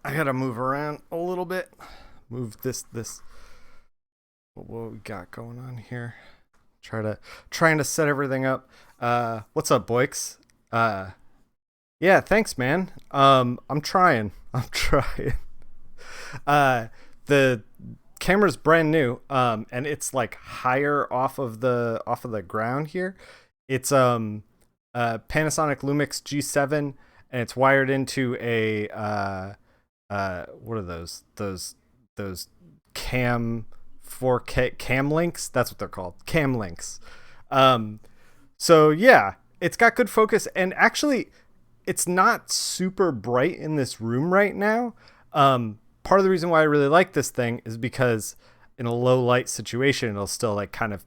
I gotta move around a little bit. Move this what we got going on here. Trying to set everything up. What's up, Boix? Uh yeah, thanks man. I'm trying. I'm trying. Uh the camera's brand new, and it's like higher off of the ground here. It's Panasonic Lumix G7, and it's wired into a what are those cam 4K cam links? That's what they're called. Cam links. Um so yeah, it's got good focus, and actually it's not super bright in this room right now. Part of the reason why I really like this thing is because in a low light situation, it'll still like kind of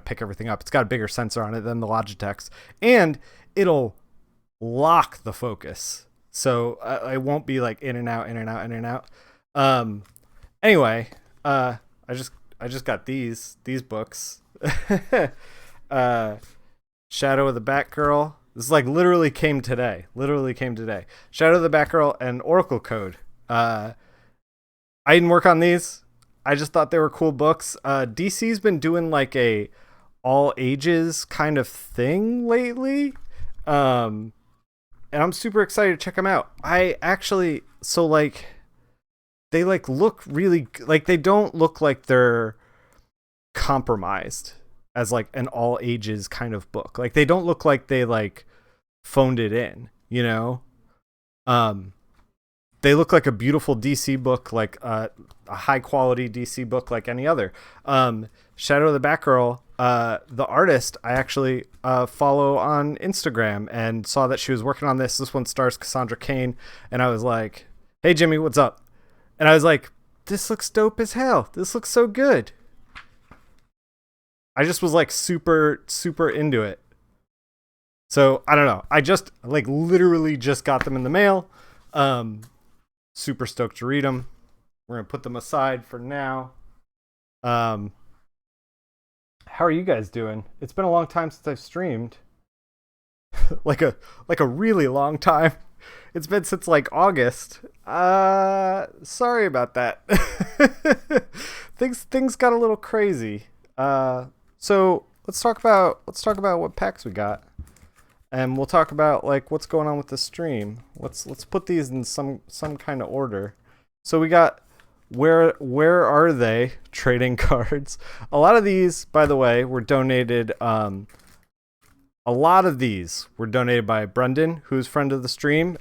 pick everything up. It's got a bigger sensor on it than the Logitech's, and it'll lock the focus, so I won't be like in and out, in and out, in and out. Um, anyway, I just got these books. uh, Shadow of the Batgirl. This is like literally came today. Literally came today. Shadow of the Batgirl and Oracle Code. I didn't work on these. I just thought they were cool books. DC's been doing like a all ages kind of thing lately. Um, and I'm super excited to check them out. I actually, so like, they like look really, like, they don't look like they're compromised as like an all ages kind of book. Like, they don't look like they like phoned it in, you know? Um, they look like a beautiful DC book, like a high quality DC book, like any other. Shadow of the Batgirl, the artist I actually follow on Instagram, and saw that she was working on this. This one stars Cassandra Cain, and I was like, "Hey Jimmy, what's up?" And I was like, "This looks dope as hell. This looks so good." I just was like super into it. So I don't know. I just like literally just got them in the mail. Um, Super stoked to read them. We're gonna put them aside for now. Um, how are you guys doing? It's been a long time since I've streamed. like a really long time. It's been since like August. Sorry about that. Things got a little crazy. So let's talk about what packs we got, and we'll talk about like what's going on with the stream. Let's put these in some kind of order. So we got, where are they trading cards? A lot of these, by the way, were donated. A lot of these were donated by Brendan, who's friend of the stream.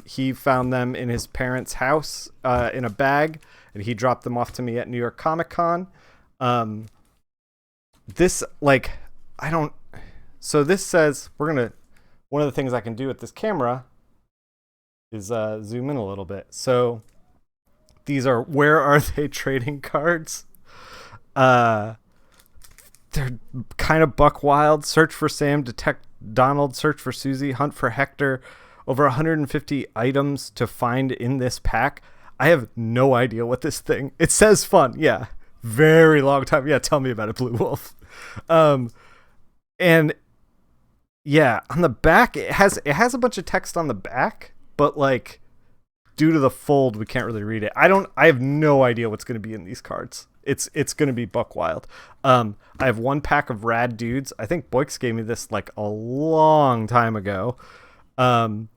He found them in his parents' house in a bag, and he dropped them off to me at New York Comic Con. Um, this like I don't. So this says we're gonna. One of the things I can do with this camera is zoom in a little bit. So these are, where are they trading cards? Uh, they're kind of buck wild. Search for Sam, detect Donald, search for Susie, hunt for Hector. Over 150 items to find in this pack. I have no idea what this thing. It says fun, yeah. Very long time. Yeah, tell me about it, Blue Wolf. Um, and yeah, on the back it has a bunch of text on the back, but like due to the fold, we can't really read it. I have no idea what's going to be in these cards. It's going to be buck wild. I have one pack of Rad Dudes. I think Boix gave me this like a long time ago. Um,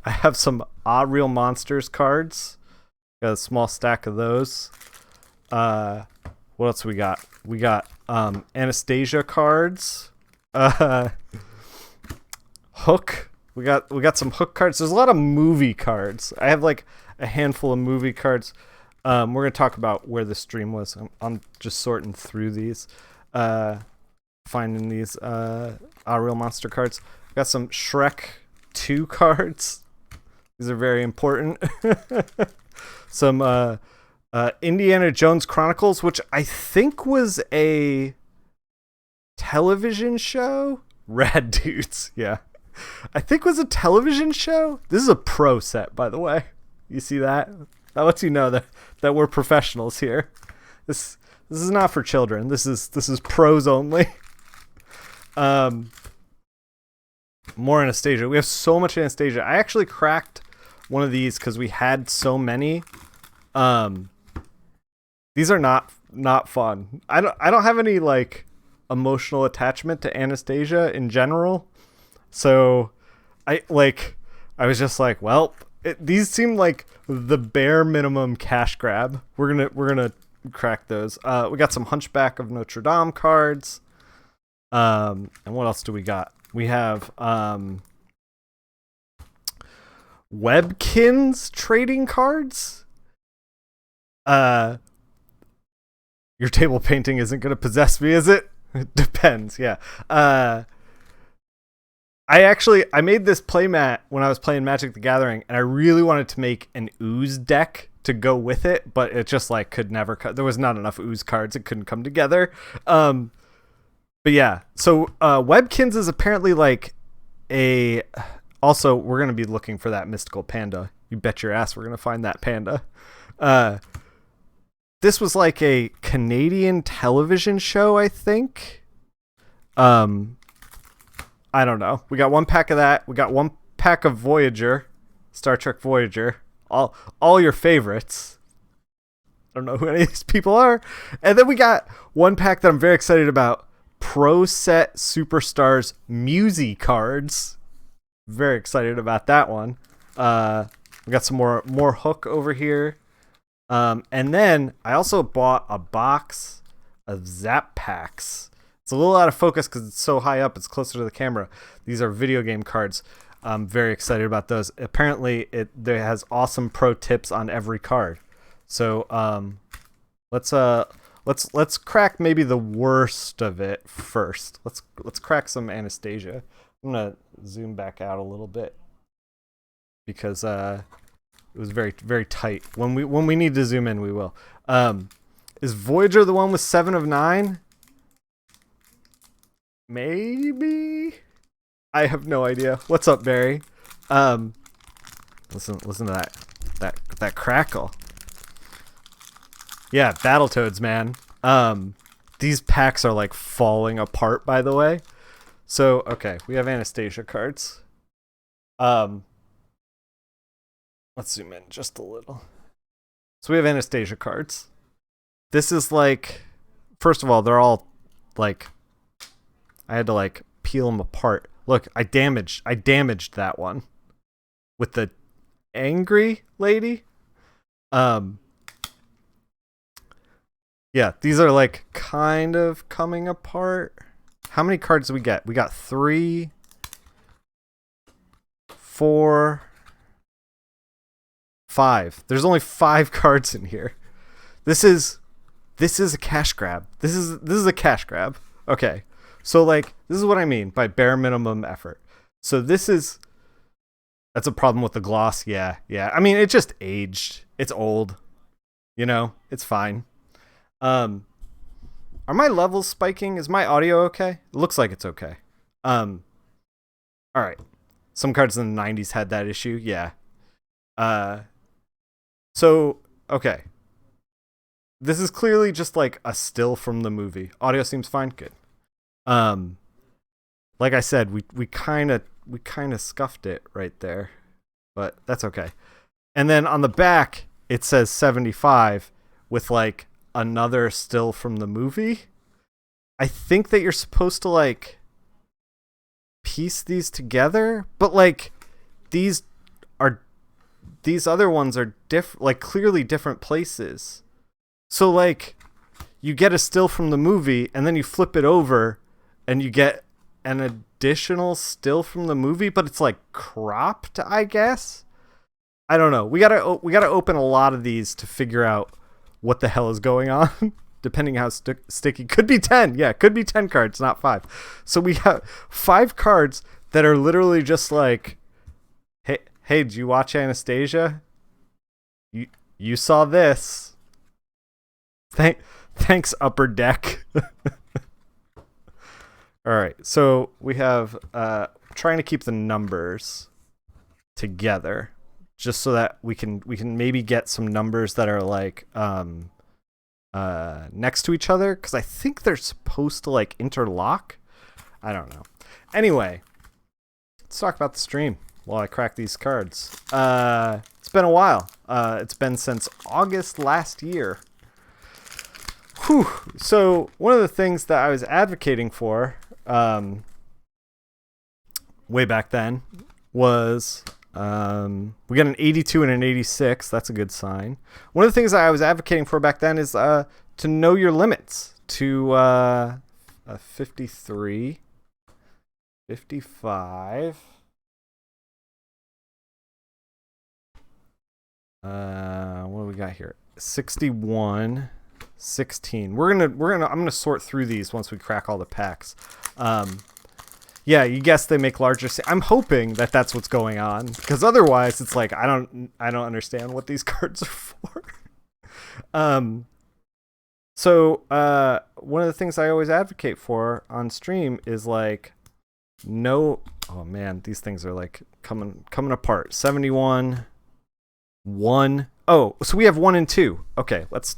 I have some Real Monsters cards. Got a small stack of those. Uh, what else we got? We got Anastasia cards. Uh, Hook. We got some Hook cards. There's a lot of movie cards. I have like a handful of movie cards. We're gonna talk about where the stream was. I'm just sorting through these, finding these Real Monster cards. Got some Shrek 2 cards. These are very important. Some Indiana Jones Chronicles, which I think was a television show. Rad Dudes, yeah. I think was a television show. This is a pro set, by the way. You see that? That lets you know that we're professionals here. This is not for children. This is pros only. Um, More Anastasia. We have so much Anastasia. I actually cracked one of these because we had so many. These are not fun. I don't have any like emotional attachment to Anastasia in general. So I was just like, well, these seem like the bare minimum cash grab. We're gonna crack those. We got some Hunchback of Notre Dame cards. And what else do we got? We have Webkins trading cards. Your table painting isn't gonna possess me, is it? It depends, yeah. I made this playmat when I was playing Magic the Gathering, and I really wanted to make an ooze deck to go with it, but it just like could never there was not enough ooze cards. It couldn't come together. But yeah, so Webkins is apparently like also we're going to be looking for that mystical panda. You bet your ass we're going to find that panda. This was like a Canadian television show, I think. I don't know. We got one pack of that. We got one pack of Voyager, Star Trek Voyager. All your favorites. I don't know who any of these people are. And then we got one pack that I'm very excited about. Pro Set Superstars Musi cards. Very excited about that one. We got some more Hook over here. And then I also bought a box of Zap Packs. It's a little out of focus because it's so high up. It's closer to the camera. These are video game cards. I'm very excited about those. Apparently, it has awesome pro tips on every card. So let's crack maybe the worst of it first. Let's crack some Anastasia. I'm gonna zoom back out a little bit because it was very very tight. When we need to zoom in, we will. Is Voyager the one with 7 of 9? Maybe. I have no idea. What's up, Barry? Listen to that crackle. Yeah, Battletoads, man. These packs are like falling apart, by the way. So, okay, we have Anastasia cards. Let's zoom in just a little. So we have Anastasia cards. This is like, first of all, they're all like, I had to like peel them apart. Look, I damaged that one with the angry lady. Yeah, these are like kind of coming apart. How many cards do we get? We got 3, 4, 5. There's only 5 cards in here. This is a cash grab. This is a cash grab. Okay. So like this is what I mean by bare minimum effort. So that's a problem with the gloss. Yeah. I mean, it just aged. It's old. You know, it's fine. Are my levels spiking? Is my audio okay? It looks like it's okay. All right. Some cards in the 90s had that issue. Yeah. So, okay. This is clearly just like a still from the movie. Audio seems fine. Good. Like I said, we kind of scuffed it right there, but that's okay. And then on the back, it says 75 with like another still from the movie. I think that you're supposed to like piece these together, but like these other ones are like clearly different places. So like you get a still from the movie and then you flip it over and you get an additional still from the movie, but it's like cropped, I guess. I don't know. We gotta open a lot of these to figure out what the hell is going on. Depending how sticky. Could be 10. Yeah, could be 10 cards, not 5. So we have 5 cards that are literally just like, hey, did you watch Anastasia? You saw this. Thanks, Upper Deck. All right, so we have trying to keep the numbers together, just so that we can maybe get some numbers that are like next to each other, because I think they're supposed to like interlock. I don't know. Anyway, let's talk about the stream. while I crack these cards. It's been a while. It's been since August last year. Whew. So one of the things that I was advocating for way back then was we got an 82 and an 86. That's a good sign. One of the things that I was advocating for back then is to know your limits. To a 53, 55. What do we got here? 61, 16. I'm gonna sort through these once we crack all the packs. Yeah, you guess they make larger. I'm hoping that that's what's going on, because otherwise it's like I don't understand what these cards are for. So one of the things I always advocate for on stream is like oh man, these things are like coming apart. 71, 1. Oh, so we have 1 and 2. Okay, let's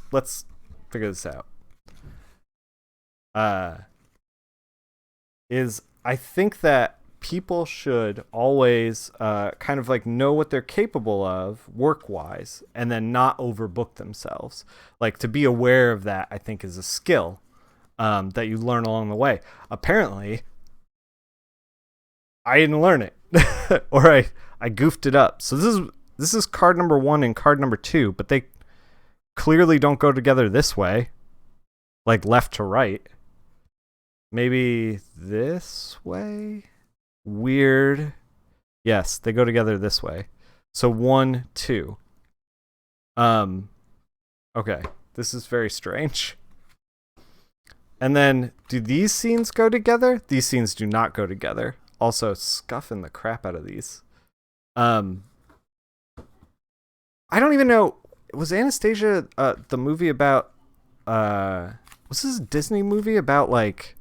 figure this out. I think that people should always kind of like know what they're capable of work-wise and then not overbook themselves. Like, to be aware of that, I think, is a skill that you learn along the way. Apparently, I didn't learn it or I goofed it up. So this is card number 1 and card number 2, but they clearly don't go together this way, like left to right. Maybe this way? Weird. Yes, they go together this way. So 1, 2. Okay, this is very strange. And then, do these scenes go together? These scenes do not go together. Also, scuffing the crap out of these. I don't even know. Was Anastasia the movie about? Was this a Disney movie about like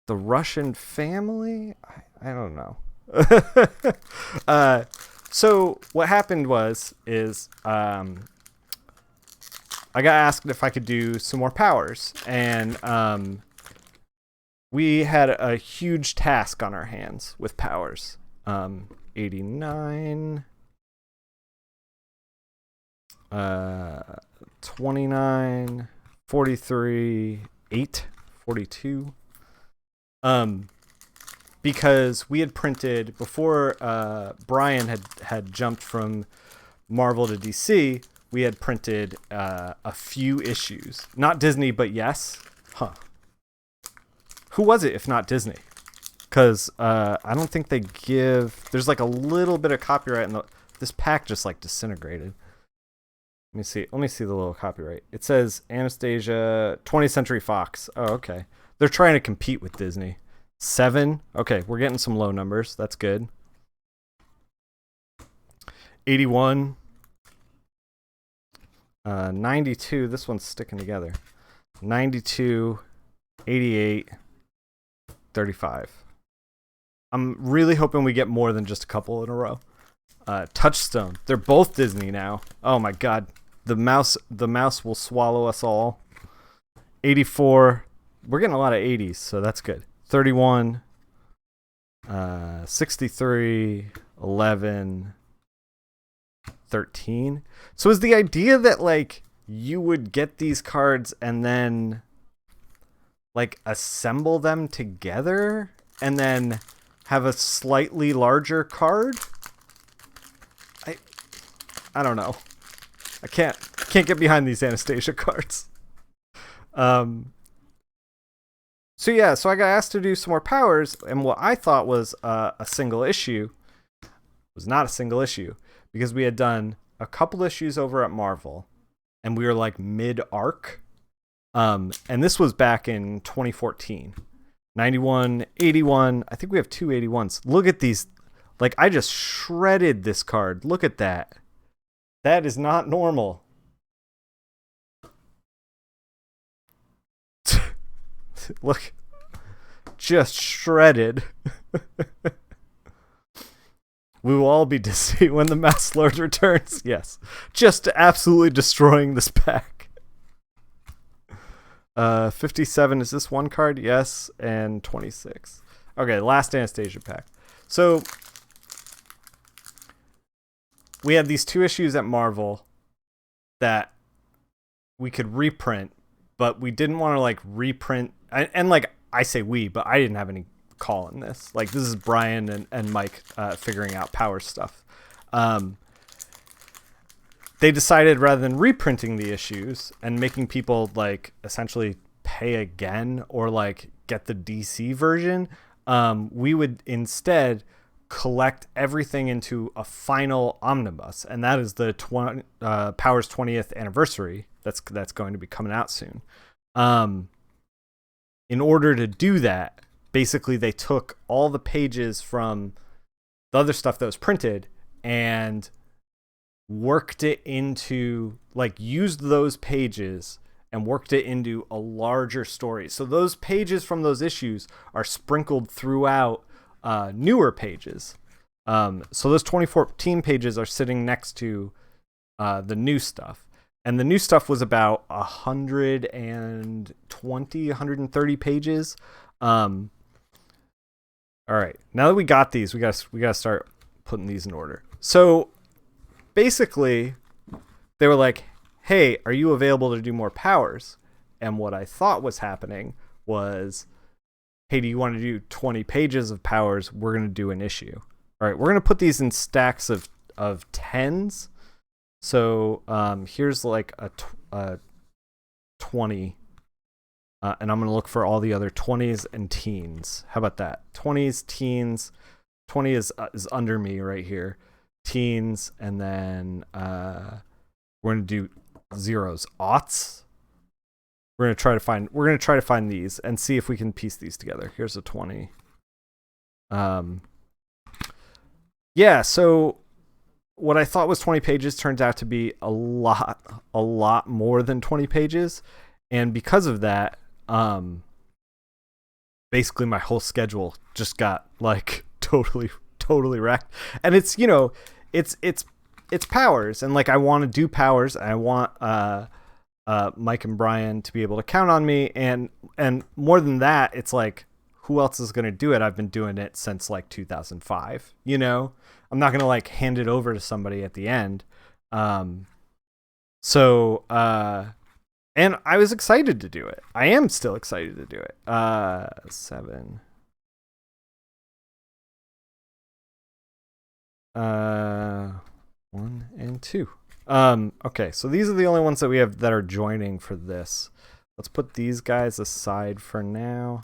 the Russian family? I don't know. So what happened is I got asked if I could do some more powers, and we had a huge task on our hands with powers. 89, 29, 43, 8, 42. Because we had printed before Brian had jumped from Marvel to DC, we had printed a few issues. Not Disney, but yes. Huh. Who was it if not Disney? Because I don't think they give... There's like a little bit of copyright in this pack just like disintegrated. Let me see the little copyright. It says Anastasia, 20th Century Fox. Oh, okay. They're trying to compete with Disney. 7. Okay, we're getting some low numbers. That's good. 81. 92. This one's sticking together. 92. 88. 35. I'm really hoping we get more than just a couple in a row. Touchstone. They're both Disney now. Oh my god. The mouse will swallow us all. 84. We're getting a lot of 80s, so that's good. 31. 63. 11. 13. So is the idea that like you would get these cards and then like assemble them together and then have a slightly larger card? I don't know. I can't get behind these Anastasia cards. So I got asked to do some more powers, and what I thought was a single issue was not a single issue, because we had done a couple issues over at Marvel, and we were like mid-arc. And this was back in 2014. 91, 81. I think we have 2 81s. Look at these. Like, I just shredded this card. Look at that. That is not normal. Look. Just shredded. We will all be dizzy when the Mouse Lord returns. Yes. Just absolutely destroying this pack. 57. Is this one card? Yes. And 26. Okay, last Anastasia pack. So we had these 2 issues at Marvel that we could reprint, but we didn't want to like reprint. And like I say we, but I didn't have any call in this. Like this is Brian and Mike figuring out power stuff. They decided rather than reprinting the issues and making people like essentially pay again or like get the DC version, we would instead collect everything into a final omnibus, and that is the Powers 20th anniversary that's going to be coming out soon. In order to do that, basically they took all the pages from the other stuff that was printed and worked it into, like, used those pages and worked it into a larger story. So those pages from those issues are sprinkled throughout newer pages. So those 2014 pages are sitting next to the new stuff. And the new stuff was about 130 pages. All right. Now that we got these, we got to start putting these in order. So basically, they were like, hey, are you available to do more powers? And what I thought was happening was, hey, do you want to do 20 pages of powers? We're going to do an issue. All right, we're going to put these in stacks of 10s. So here's like a 20. And I'm going to look for all the other 20s and teens. How about that? 20s, teens. 20 is under me right here. Teens, and then we're going to do zeros, aughts. We're going to try to find these and see if we can piece these together. Here's a 20. Yeah, so what I thought was 20 pages turns out to be a lot more than 20 pages. And because of that, basically my whole schedule just got like totally wrecked. And it's, you know, it's powers, and like I want to do powers, and I want Mike and Brian to be able to count on me, and more than that, it's like, who else is going to do it? I've been doing it since like 2005, you know? I'm not going to like hand it over to somebody at the end. And I was excited to do it. I am still excited to do it. 7. 1 and 2. Okay, so these are the only ones that we have that are joining for this. Let's put these guys aside for now.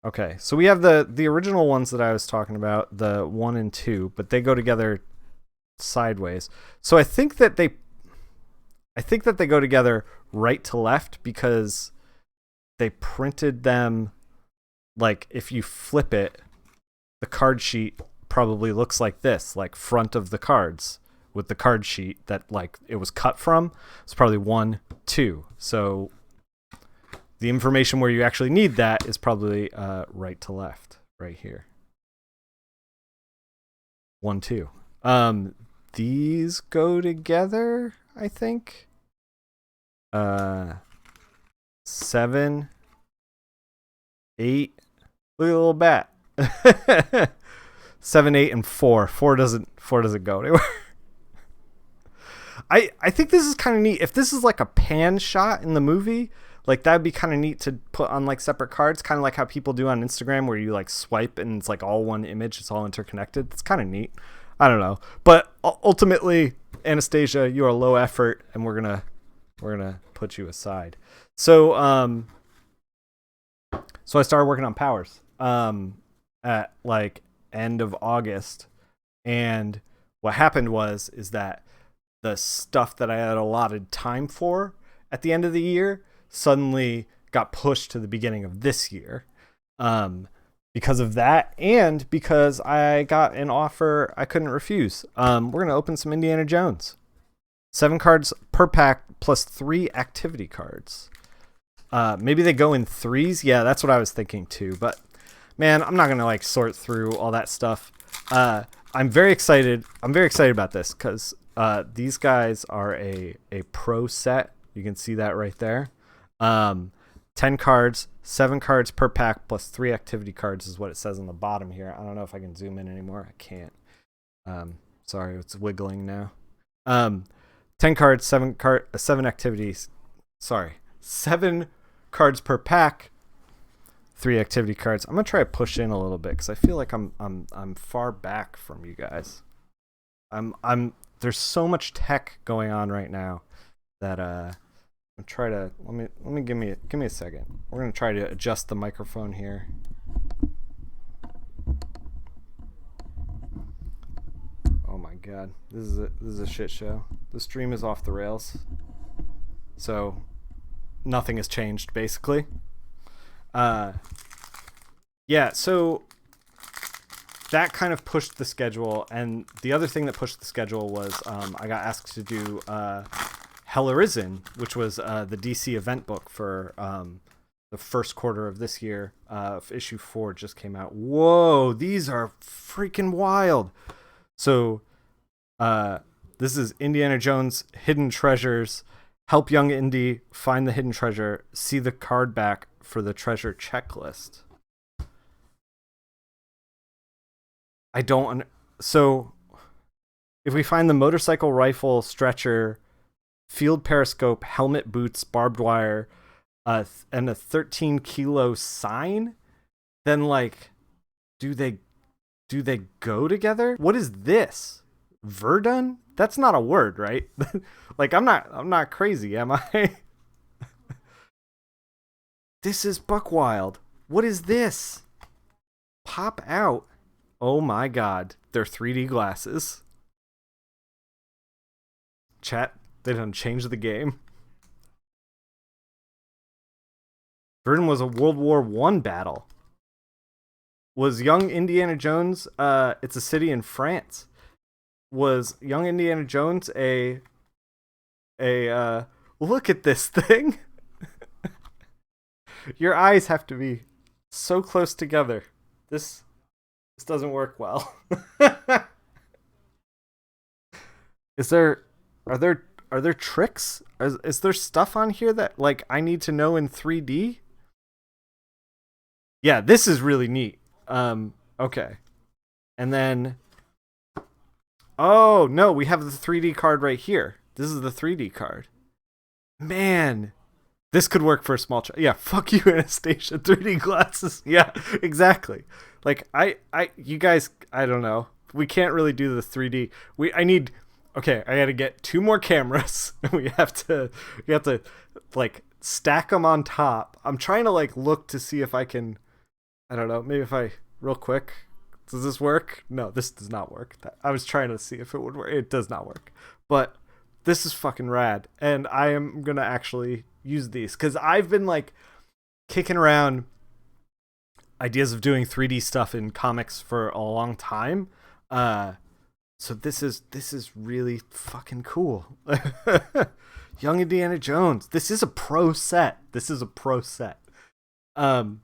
Okay, so we have the original ones that I was talking about, the 1 and 2, but they go together sideways. So I think that they go together right to left because they printed them, like, if you flip it, the card sheet probably looks like this, like front of the cards with the card sheet that like it was cut from. It's probably 1, 2. So the information where you actually need that is probably right to left, right here. 1, 2. These go together, I think. 7, 8. Look at the little bat. 7, 8, and 4. 4 doesn't go anywhere. I think this is kind of neat. If this is like a pan shot in the movie, like that'd be kind of neat to put on like separate cards, kind of like how people do on Instagram where you like swipe and it's like all one image, it's all interconnected. It's kind of neat. I don't know. But ultimately, Anastasia, you are low effort, and we're gonna put you aside. So I started working on powers at like end of August, and what happened is that the stuff that I had allotted time for at the end of the year suddenly got pushed to the beginning of this year, because of that, and because I got an offer I couldn't refuse. We're gonna open some Indiana Jones, 7 cards per pack plus 3 activity cards. Maybe they go in 3s. Yeah, that's what I was thinking too. But man, I'm not gonna like sort through all that stuff. I'm very excited. I'm very excited about this because these guys are a pro set. You can see that right there. 10 cards, 7 cards per pack plus 3 activity cards is what it says on the bottom here. I don't know if I can zoom in anymore. I can't. Sorry, it's wiggling now. Um, 10 cards, seven activities. Sorry, 7 cards per pack. 3 activity cards. I'm gonna try to push in a little bit because I feel like I'm far back from you guys. I'm there's so much tech going on right now that I'm try to let me give me a second. We're gonna try to adjust the microphone here. Oh my god, this is a shit show. The stream is off the rails. So nothing has changed basically. Yeah, so that kind of pushed the schedule, and the other thing that pushed the schedule was I got asked to do Hell Arisen, which was the DC event book for the first quarter of this year. Issue 4 just came out. Whoa, these are freaking wild. So this is Indiana Jones Hidden Treasures. Help young Indy find the hidden treasure. See the card back for the treasure checklist. So if we find the motorcycle, rifle, stretcher, field periscope, helmet, boots, barbed wire, and a 13-kilo sign, then like, do they go together? What is this? Verdun? That's not a word, right? Like, I'm not crazy, am I? This is Buckwild. What is this? Pop out. Oh my god. They're 3D glasses. Chat, they done changed the game. Verdun was a World War I battle. Was young Indiana Jones, it's a city in France. Was young Indiana Jones look at this thing? Your eyes have to be so close together. This doesn't work well. Are there tricks? Is there stuff on here that like I need to know in 3D? Yeah, this is really neat. Okay. And then oh, no, we have the 3D card right here. This is the 3D card. Man, this could work for a small child. Yeah, fuck you, Anastasia. 3D glasses. Yeah, exactly. Like you guys, I don't know. We can't really do the 3D. Okay, I got to get 2 more cameras. we have to like stack them on top. I'm trying to like look to see if I can, I don't know, maybe if I real quick. Does this work? No, this does not work. I was trying to see if it would work. It does not work. But this is fucking rad. And I am going to actually use these. Because I've been like kicking around ideas of doing 3D stuff in comics for a long time. So this is really fucking cool. Young Indiana Jones. This is a pro set. So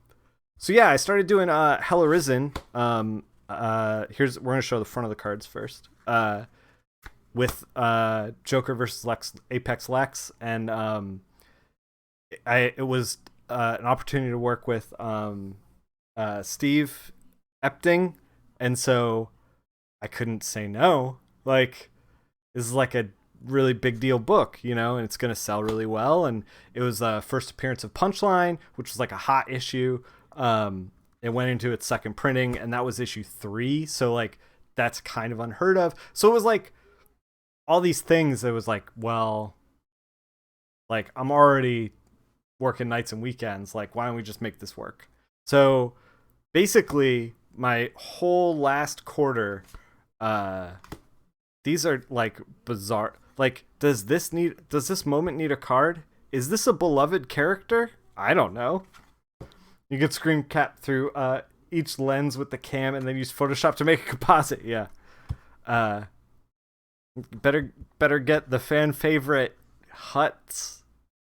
yeah, I started doing Hell Arisen. We're gonna show the front of the cards first. With Joker versus Apex Lex, and it was an opportunity to work with Steve Epting, and so I couldn't say no. Like, this is like a really big deal book, you know, and it's gonna sell really well. And it was the first appearance of Punchline, which was like a hot issue. It went into its second printing, and that was issue 3. So like that's kind of unheard of. So it was like all these things. It was like, well, like I'm already working nights and weekends. Like, why don't we just make this work? So basically, my whole last quarter, these are like bizarre. Like, does this moment need a card? Is this a beloved character? I don't know. You could screen cap through each lens with the cam and then use Photoshop to make a composite. Yeah. Better get the fan favorite Huts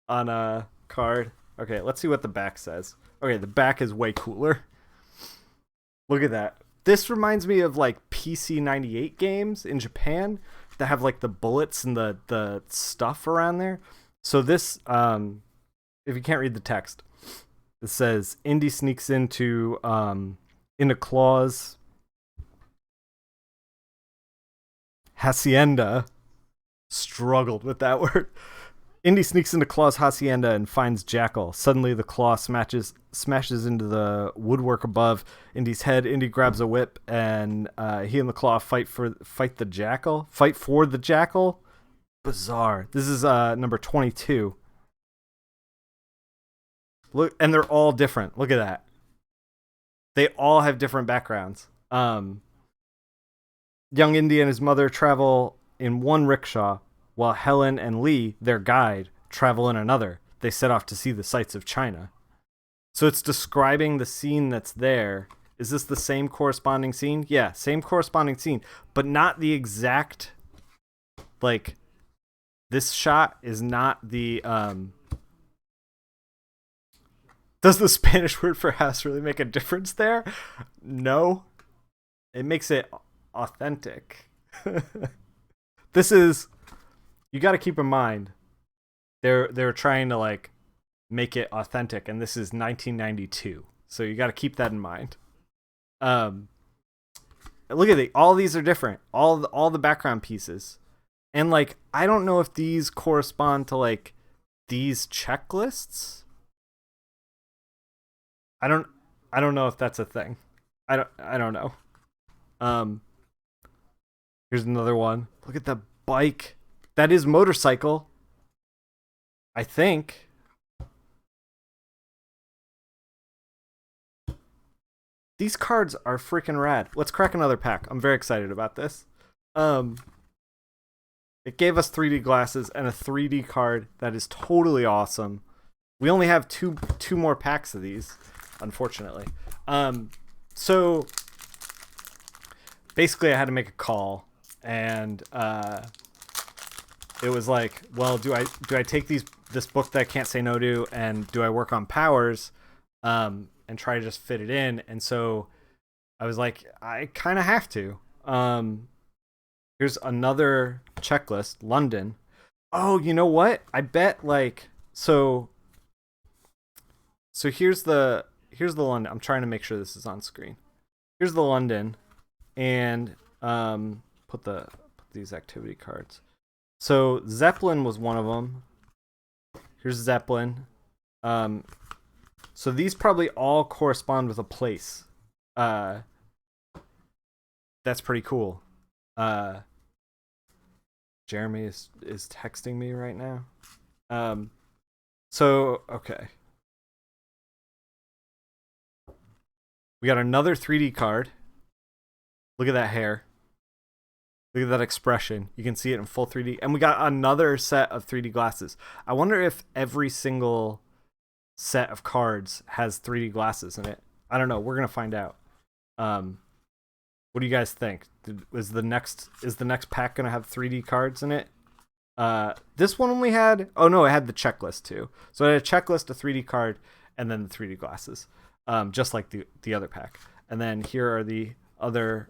on a card. Okay, let's see what the back says. Okay, the back is way cooler. Look at that. This reminds me of like PC-98 games in Japan that have like the bullets and the stuff around there. So this, if you can't read the text, it says Indy sneaks into Claus. Hacienda. Struggled with that word. Indy sneaks into Claw's hacienda and finds Jackal. Suddenly, the Claw smashes into the woodwork above Indy's head. Indy grabs a whip, and he and the Claw fight for the Jackal. Fight for the Jackal. Bizarre. This is number 22. Look, and they're all different. Look at that. They all have different backgrounds. Young Indy and his mother travel in one rickshaw, while Helen and Lee, their guide, travel in another. They set off to see the sights of China. So it's describing the scene that's there. Is this the same corresponding scene? Yeah, same corresponding scene, but not the exact, like, this shot is not the, does the Spanish word for house really make a difference there? No. It makes it authentic. This is, you got to keep in mind, they're trying to like make it authentic, and this is 1992, so you got to keep that in mind. Look at it, all these are different, all the background pieces, and like I don't know if these correspond to like these checklists. I don't know if that's a thing. I don't know. Here's another one. Look at the bike. That is motorcycle, I think. These cards are freaking rad. Let's crack another pack. I'm very excited about this. It gave us 3D glasses and a 3D card that is totally awesome. We only have two more packs of these, unfortunately. So basically I had to make a call, and it was like, well, do I take this book that I can't say no to, and do I work on powers and try to just fit it in? And so I was like, I kind of have to. Here's another checklist, London. Oh, you know what? I bet like so here's the London. I'm trying to make sure this is on screen. Here's the London, and put these activity cards. So Zeppelin was one of them. Here's Zeppelin. So these probably all correspond with a place. That's pretty cool. Jeremy is texting me right now. So okay. We got another 3D card. Look at that hair. Look at that expression. You can see it in full 3D. And we got another set of 3D glasses. I wonder if every single set of cards has 3D glasses in it. I don't know. We're going to find out. What do you guys think? Is the next pack going to have 3D cards in it? This one only had... Oh, no, it had the checklist, too. So it had a checklist, a 3D card, and then the 3D glasses. Just like the other pack. And then here are the other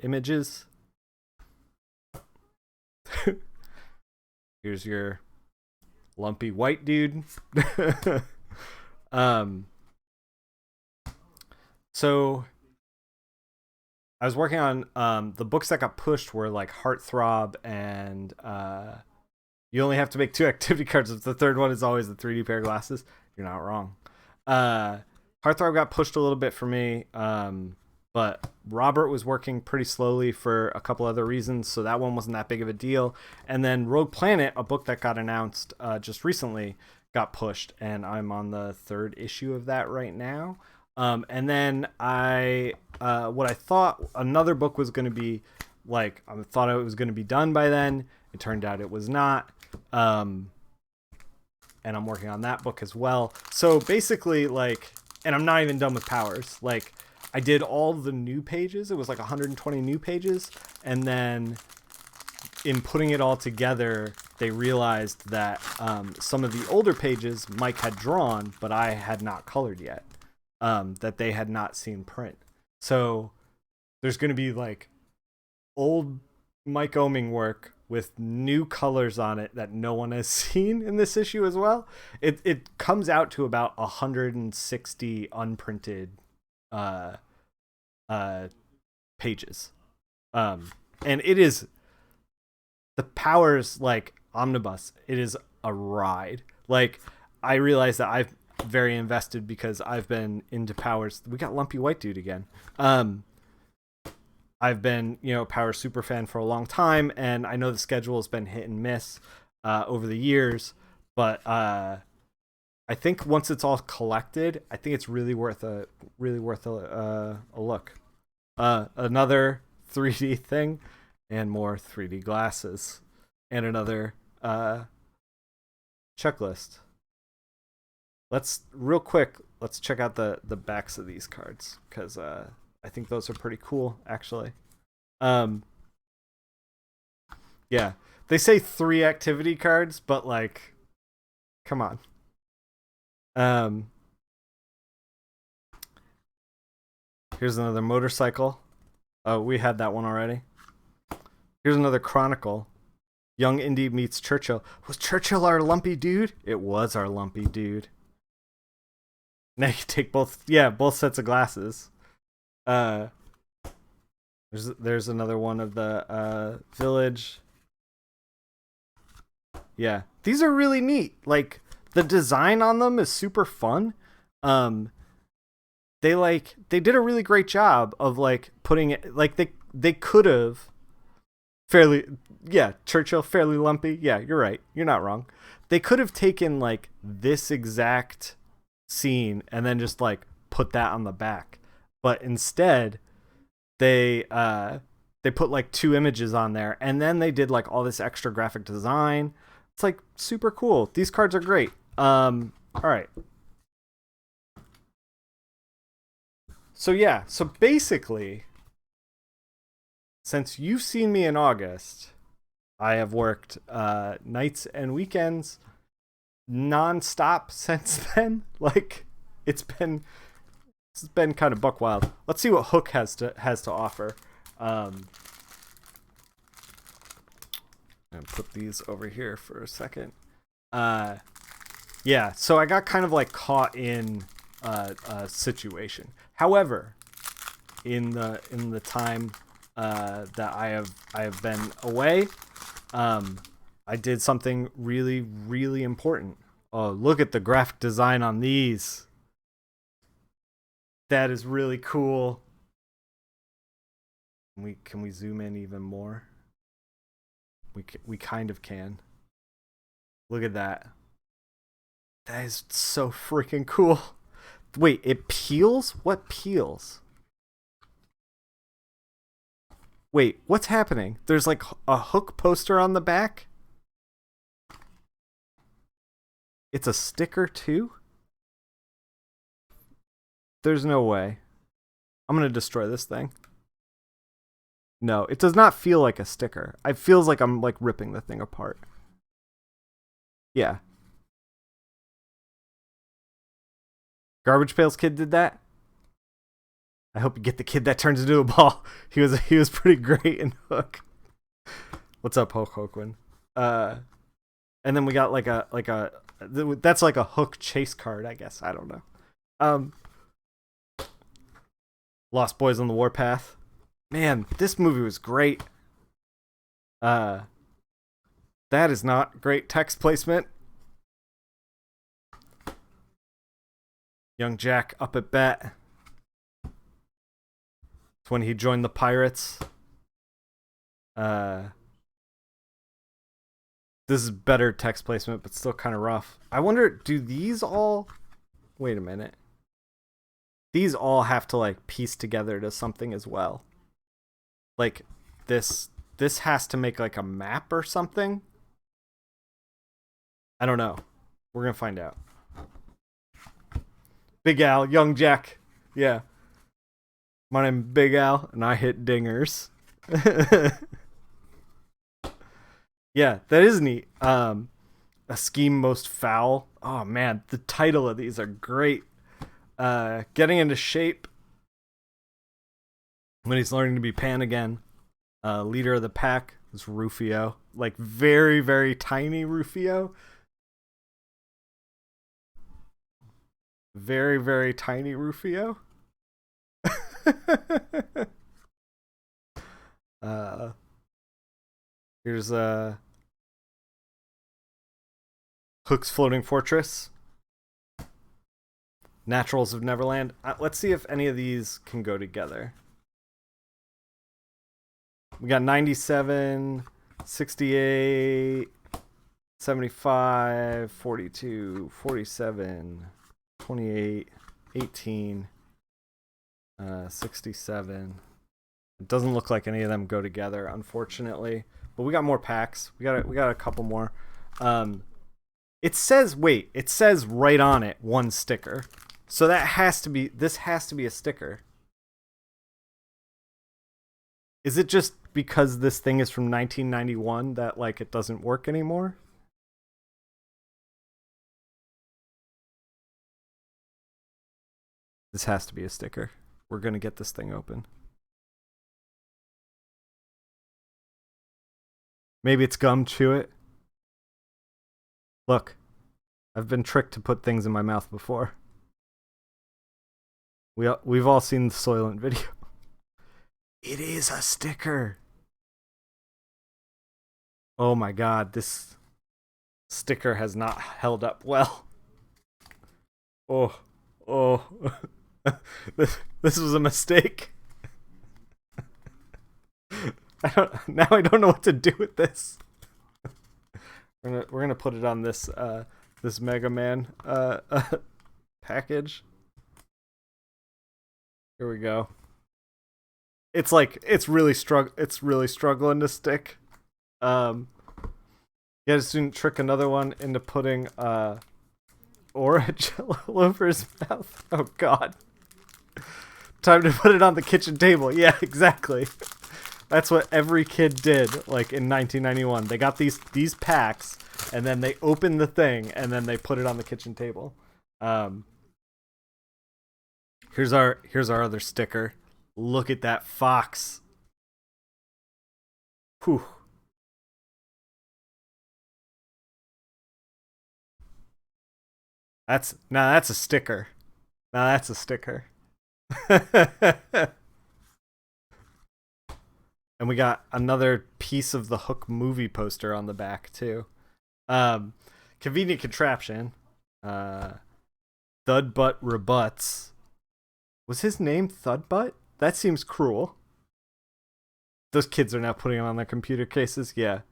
images. Here's your lumpy white dude. So I was working on the books that got pushed were like Heartthrob and you only have to make 2 activity cards. The third one is always the 3D pair of glasses. You're not wrong. Heartthrob got pushed a little bit for me, but Robert was working pretty slowly for a couple other reasons, so that one wasn't that big of a deal. And then Rogue Planet, a book that got announced just recently, got pushed, and I'm on the 3rd issue of that right now. And then what I thought another book was going to be, like, I thought it was going to be done by then. It turned out it was not. And I'm working on that book as well. So basically, like, and I'm not even done with powers. Like, I did all the new pages. It was like 120 new pages. And then in putting it all together, they realized that some of the older pages Mike had drawn, but I had not colored yet, that they had not seen print. So there's going to be like old Mike Oeming work with new colors on it that no one has seen in this issue as well. It comes out to about 160 unprinted pages. And it is the Powers like omnibus, it is a ride. Like I realize that I've very invested because I've been into Powers. We got Lumpy White Dude again. I've been, Power super fan for a long time, and I know the schedule has been hit and miss over the years, but I think once it's all collected, I think it's really worth a look. Another 3D thing, and more 3D glasses, and another checklist. Let's check out the backs of these cards because I think those are pretty cool, actually. Yeah, they say 3 activity cards, but like, come on. Here's another motorcycle. Oh, we had that one already. Here's another Chronicle. Young Indy meets Churchill. Was Churchill our lumpy dude? It was our lumpy dude. Now you take both sets of glasses. There's another one of the Village. Yeah, these are really neat. Like the design on them is super fun. They did a really great job of like putting it like they could have Churchill fairly lumpy. Yeah, you're right. You're not wrong. They could have taken like this exact scene and then just like put that on the back. But instead they put like 2 images on there and then they did like all this extra graphic design. It's like super cool. These cards are great. All right. So basically, since you've seen me in August, I have worked nights and weekends nonstop since then. Like it's been kind of buck wild. Let's see what Hook has to offer. And put these over here for a second. Yeah, so I got kind of like caught in a situation. However, in the time that I have been away, I did something really, really important. Oh, look at the graphic design on these. That is really cool. Can we zoom in even more? We kind of can. Look at that. That is so freaking cool. Wait, it peels? What peels? Wait, what's happening? There's like a Hook poster on the back? It's a sticker too? There's no way. I'm gonna destroy this thing. No, it does not feel like a sticker. It feels like I'm like ripping the thing apart. Yeah. Garbage Pails Kid did that. I hope you get the kid that turns into a ball. He was pretty great in Hook. What's up, Hulk Hoquin? And then we got like a that's like a Hook chase card, I guess. I don't know. Lost Boys on the Warpath. Man, this movie was great. That is not great text placement. Young Jack up at bat. It's when he joined the Pirates. This is better text placement, but still kind of rough. I wonder, do these all... Wait a minute. These all have to like piece together to something as well. Like this has to make like a map or something. I don't know. We're gonna find out. Big Al, Young Jack. Yeah. My name's Big Al, and I hit dingers. Yeah, that is neat. A Scheme Most Foul. Oh man, the title of these are great. Getting into shape when he's learning to be Pan again. Leader of the pack is Rufio. Like very, very tiny Rufio. Very, very tiny Rufio. Here's Hook's Floating Fortress. Naturals of Neverland. Let's see if any of these can go together. We got 97, 68, 75, 42, 47, 28, 18, 67. It doesn't look like any of them go together, unfortunately. But we got more packs. We got a couple more. It says right on it, one sticker. So this has to be a sticker. Is it just because this thing is from 1991 that like it doesn't work anymore? This has to be a sticker. We're going to get this thing open. Maybe it's gum, chew it. Look, I've been tricked to put things in my mouth before. We've all seen the Soylent video. It is a sticker. Oh my god, this sticker has not held up well. Oh. This was a mistake. Now I don't know what to do with this. We're gonna put it on this this Mega Man package. Here we go. It's really struggling to stick. Yeah, just didn't trick another one into putting orange all over his mouth. Oh god. Time to put it on the kitchen table. Yeah, exactly. That's what every kid did, like in 1991. They got these packs, and then they opened the thing, and then they put it on the kitchen table. Here's our other sticker. Look at that fox. Whew. That's a sticker. Now that's a sticker. And we got another piece of the Hook movie poster on the back too. Convenient contraption. Thudbutt Rebuts. Was his name Thudbutt? That seems cruel. Those kids are now putting it on their computer cases. Yeah.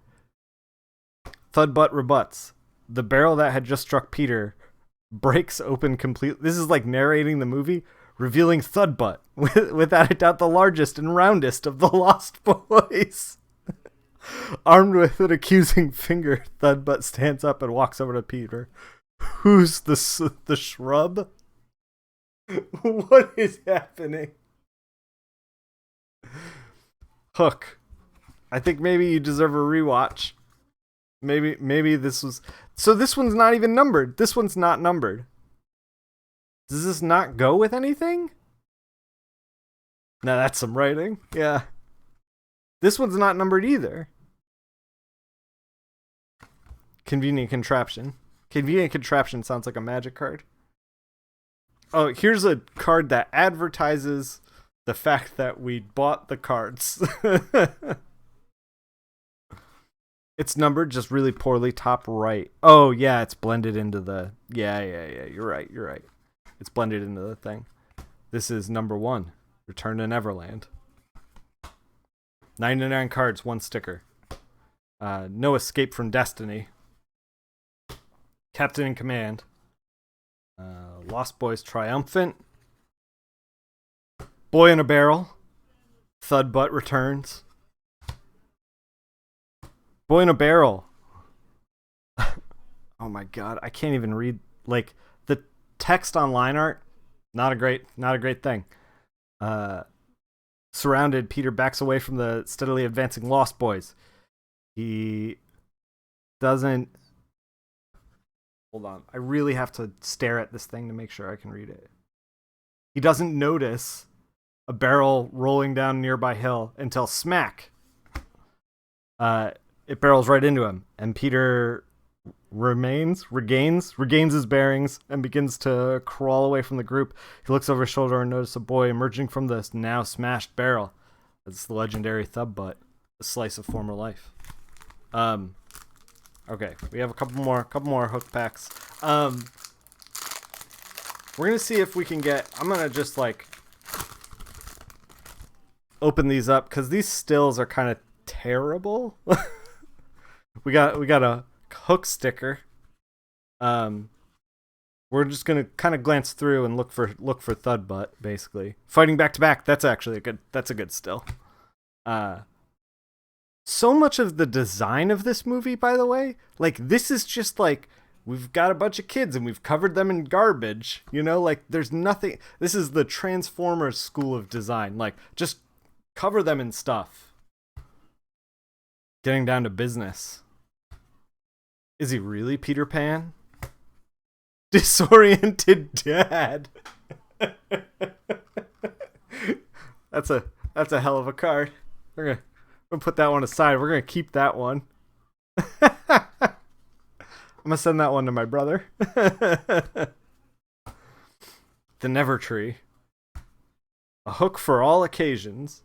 Thudbutt Rebuts. The barrel that had just struck Peter breaks open completely. This is like narrating the movie, revealing Thudbutt, without a doubt the largest and roundest of the Lost Boys. Armed with an accusing finger, Thudbutt stands up and walks over to Peter. Who's the shrub? What is happening? Hook. I think maybe you deserve a rewatch. Maybe this was... So this one's not even numbered. This one's not numbered. Does this not go with anything? Now that's some writing. Yeah. This one's not numbered either. Convenient contraption. Convenient contraption sounds like a magic card. Oh, here's a card that advertises the fact that we bought the cards. It's numbered just really poorly, top right. Oh, yeah, it's blended into the... Yeah, you're right. It's blended into the thing. This is number 1, Return to Neverland. 99 cards, 1 sticker. No Escape from Destiny. Captain in Command. Lost Boys Triumphant. Boy in a Barrel. Thudbutt Returns. Boy in a Barrel. Oh my god, I can't even read. Like, the text on line art, not a great thing. Surrounded, Peter backs away from the steadily advancing Lost Boys. He doesn't... Hold on. I really have to stare at this thing to make sure I can read it. He doesn't notice a barrel rolling down a nearby hill until smack. It barrels right into him, and Peter regains his bearings and begins to crawl away from the group. He looks over his shoulder and notices a boy emerging from the now smashed barrel. It's the legendary Thudbutt, a slice of former life. Okay, we have a couple more hook packs. We're gonna see if we can get. I'm gonna just like open these up because these stills are kind of terrible. we got a hook sticker. We're just gonna kind of glance through and look for thud butt basically. Fighting back to back. That's actually a good still. So much of the design of this movie, by the way, like this is just like we've got a bunch of kids and we've covered them in garbage, you know, like there's nothing. This is the Transformers school of design. Like just cover them in stuff. Getting down to business. Is he really Peter Pan? Disoriented dad. That's a hell of a card. We're gonna put that one aside. We're gonna keep that one. I'm gonna send that one to my brother. The Never Tree. A hook for all occasions.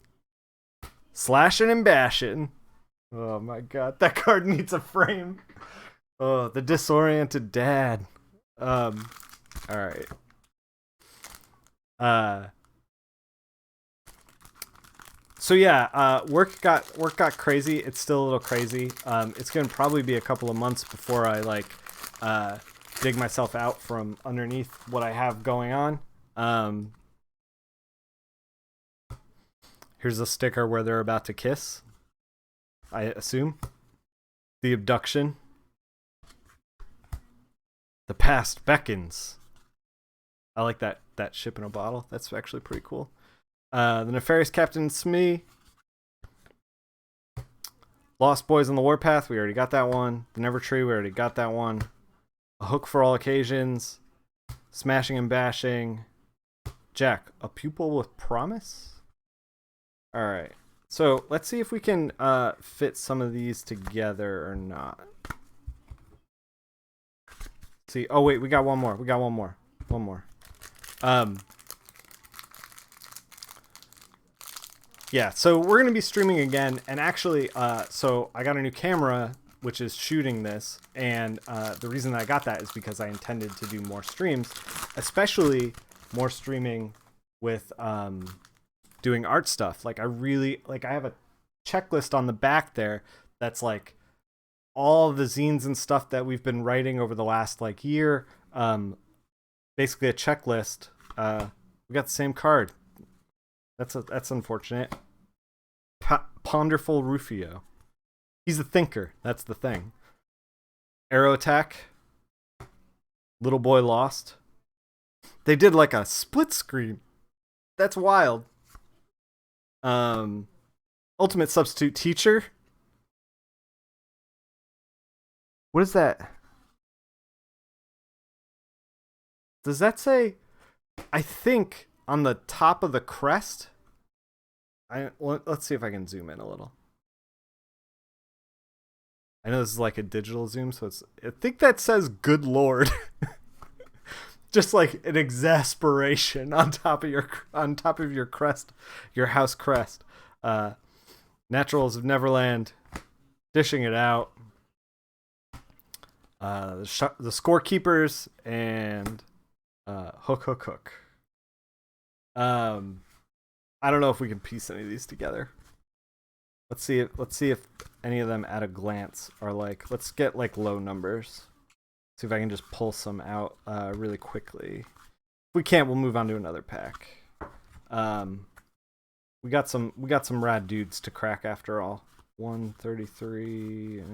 Slashing and bashing. Oh my god, that card needs a frame. Oh, the Disoriented Dad. All right. So yeah, work got crazy. It's still a little crazy. It's gonna probably be a couple of months before I like dig myself out from underneath what I have going on. Here's a sticker where they're about to kiss. I assume. The abduction. The past beckons. I like that ship in a bottle. That's actually pretty cool. The Nefarious Captain Smee. Lost Boys on the Warpath. We already got that one. The Never Tree. We already got that one. A hook for all occasions. Smashing and bashing. Jack. A pupil with promise. All right. So let's see if we can fit some of these together or not. Let's see. Oh wait, we got one more. One more. Yeah, so we're going to be streaming again, and actually, so I got a new camera, which is shooting this, and the reason I got that is because I intended to do more streams, especially more streaming with doing art stuff. Like, I have a checklist on the back there that's, like, all the zines and stuff that we've been writing over the last, like, year. Basically a checklist. We got the same card. That's unfortunate. Ponderful Rufio. He's a thinker. That's the thing. Arrow Attack. Little Boy Lost. They did like a split screen. That's wild. Ultimate Substitute Teacher. What is that? Does that say? I think on the top of the crest. Let's see if I can zoom in a little. I know this is like a digital zoom, so I think that says "Good Lord," just like an exasperation on top of your crest, your house crest. Naturals of Neverland, dishing it out. The Scorekeepers and Hook. I don't know if we can piece any of these together. Let's see if any of them at a glance are like. Let's get like low numbers. See if I can just pull some out really quickly. If we can't, we'll move on to another pack. We got some rad dudes to crack after all. 133.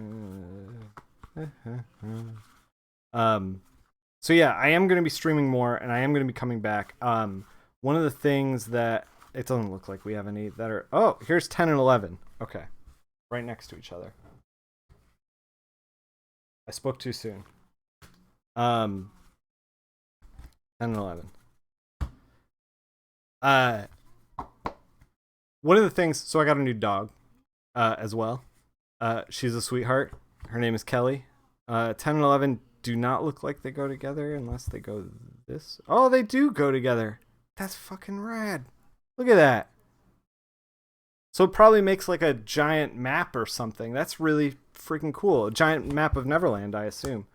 So yeah, I am going to be streaming more, and I am going to be coming back. One of the things that it doesn't look like we have any that are. Oh, here's 10 and 11. Okay, right next to each other. I spoke too soon. 10 and 11. One of the things. So I got a new dog, as well. She's a sweetheart. Her name is Kelly. 10 and 11 do not look like they go together unless they go this. Oh, they do go together. That's fucking rad. Look at that. So it probably makes like a giant map or something. That's really freaking cool. A giant map of Neverland, I assume.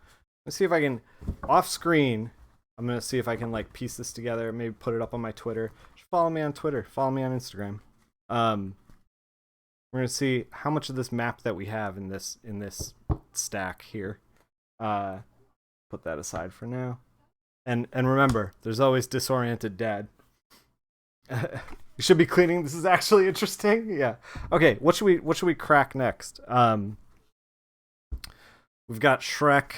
Let's see if I can, off screen, I'm going to see if I can like piece this together, maybe put it up on my Twitter. Just follow me on Twitter. Follow me on Instagram. We're going to see how much of this map that we have in this stack here. Put that aside for now. And remember, there's always disoriented dad. You should be cleaning. This is actually interesting. Yeah. Okay, what should we crack next? We've got Shrek.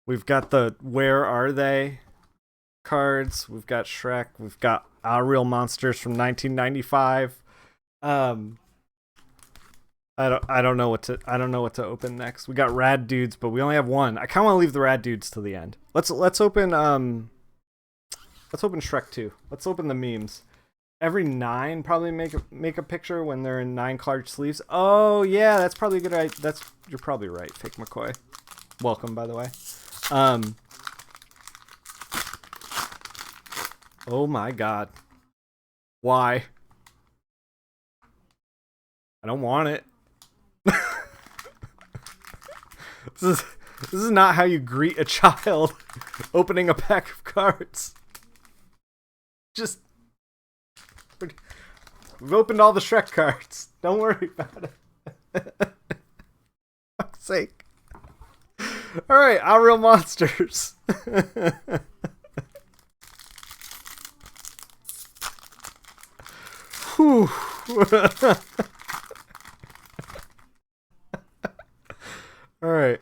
We've got the Where Are They cards. We've got Shrek. We've got Our Real Monsters from 1995. I don't know what to open next. We got Rad Dudes, but we only have one. I kind of want to leave the Rad Dudes till the end. Let's open Shrek 2. Let's open the memes. Every 9 probably make a picture when they're in 9 card sleeves. Oh yeah, that's probably a good idea. You're probably right, Fake McCoy. Welcome, by the way. Oh my god. Why? I don't want it. This is not how you greet a child opening a pack of cards. Just, we've opened all the Shrek cards. Don't worry about it. Fuck's sake. Alright, Our Real Monsters. Whew. Alright.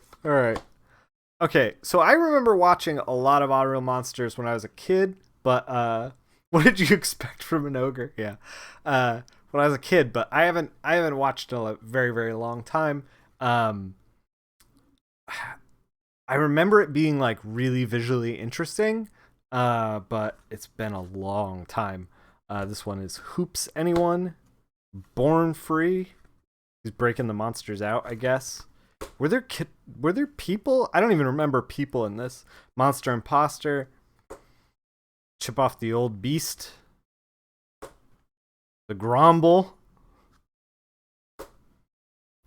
Okay, so I remember watching a lot of Our Real Monsters when I was a kid, but what did you expect from an ogre? Yeah. When I was a kid, but I haven't watched in a very, very long time. I remember it being like really visually interesting, but it's been a long time. This one is Hoops Anyone? Born Free? He's breaking the monsters out, I guess. Were there people? I don't even remember people in this. Monster Imposter. Chip Off the Old Beast. The Gromble.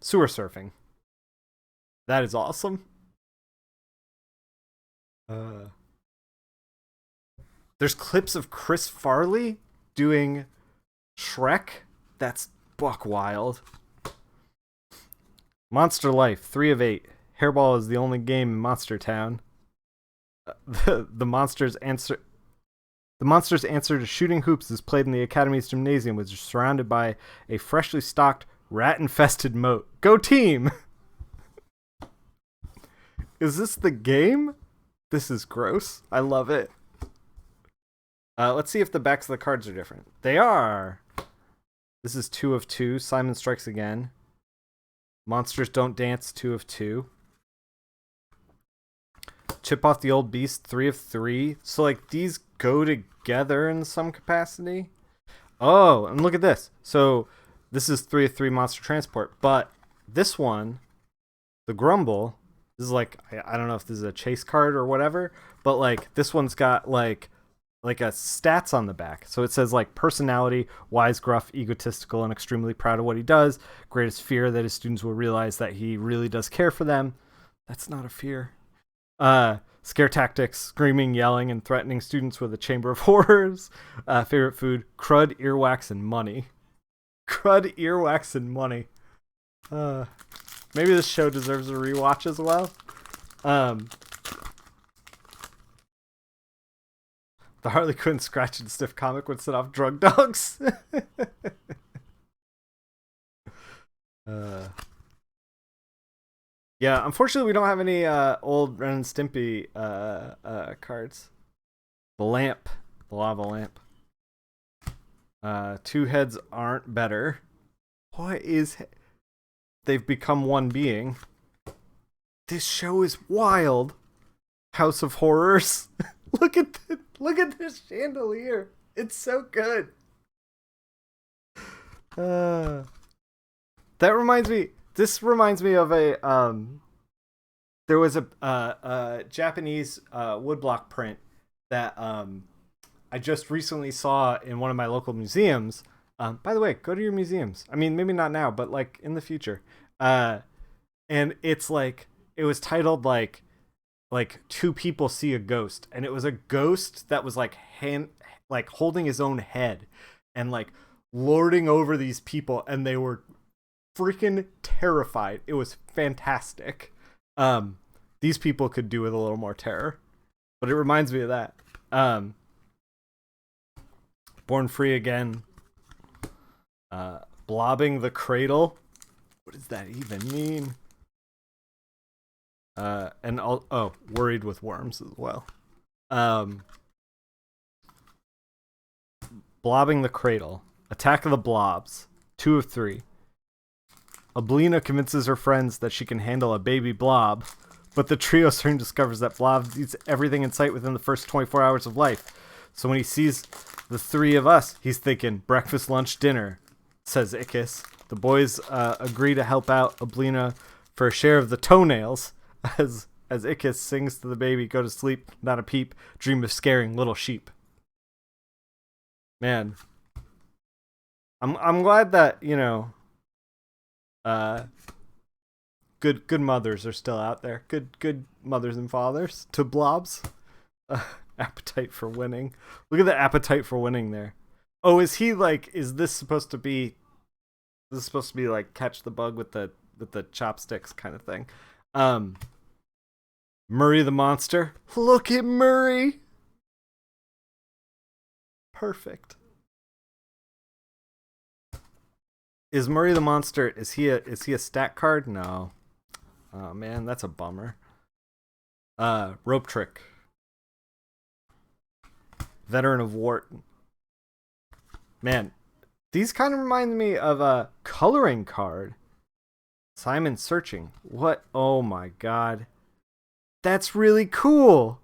Sewer Surfing. That is awesome. There's clips of Chris Farley doing Shrek. That's buck wild. Monster Life, 3 of 8. Hairball is the only game in Monster Town. The monster's answer to shooting hoops is played in the Academy's gymnasium, which is surrounded by a freshly stocked, rat-infested moat. Go team! Is this the game? This is gross. I love it. Let's see if the backs of the cards are different. They are! This is 2 of 2. Simon Strikes Again. Monsters Don't Dance, 2 of 2. Chip Off the Old Beast, 3 of 3. So, like, these go together in some capacity. Oh, and look at this. So, this is 3 of 3 Monster Transport. But this one, the Grumble, this is like, I don't know if this is a chase card or whatever, but, like, this one's got, like a stats on the back. So it says like personality, wise, gruff, egotistical, and extremely proud of what he does. Greatest fear that his students will realize that he really does care for them. That's not a fear. Scare tactics, screaming, yelling, and threatening students with a chamber of horrors. Favorite food, crud, earwax, and money. Crud, earwax, and money. Maybe this show deserves a rewatch as well. The Harley Quinn Scratch and Sniff comic would set off drug dogs. Yeah, unfortunately we don't have any old Ren and Stimpy cards. The lamp. The lava lamp. 2 heads aren't better. What is... They've become one being. This show is wild. House of Horrors. Look at this chandelier. It's so good. This reminds me of a there was a Japanese woodblock print that I just recently saw in one of my local museums. By the way, go to your museums. I mean, maybe not now, but like in the future. Uh, and it's like it was titled like two people see a ghost, and it was a ghost that was like like holding his own head and like lording over these people, and they were freaking terrified. It was fantastic. These people could do with a little more terror, but it reminds me of that. Born Free Again. Blobbing the Cradle. What does that even mean? And Worried with Worms as well. Blobbing the Cradle. Attack of the Blobs. 2 of 3. Oblina convinces her friends that she can handle a baby blob, but the trio soon discovers that Blob eats everything in sight within the first 24 hours of life. So when he sees the three of us, he's thinking, breakfast, lunch, dinner, says Ickis. The boys agree to help out Oblina for a share of the toenails, as Ickis sings to the baby, go to sleep, not a peep, dream of scaring little sheep. Man. I'm glad that, you know, good mothers are still out there. Good mothers and fathers to blobs. Appetite for winning. Look at the appetite for winning there. Oh, is this supposed to be like catch the bug with the chopsticks kind of thing? Murray the monster. Look at Murray. Perfect. Is Murray the monster? Is he a stat card? No. Oh man, that's a bummer. Rope Trick. Veteran of Wart. Man, these kind of remind me of a coloring card. Simon Searching. What? Oh my god. That's really cool.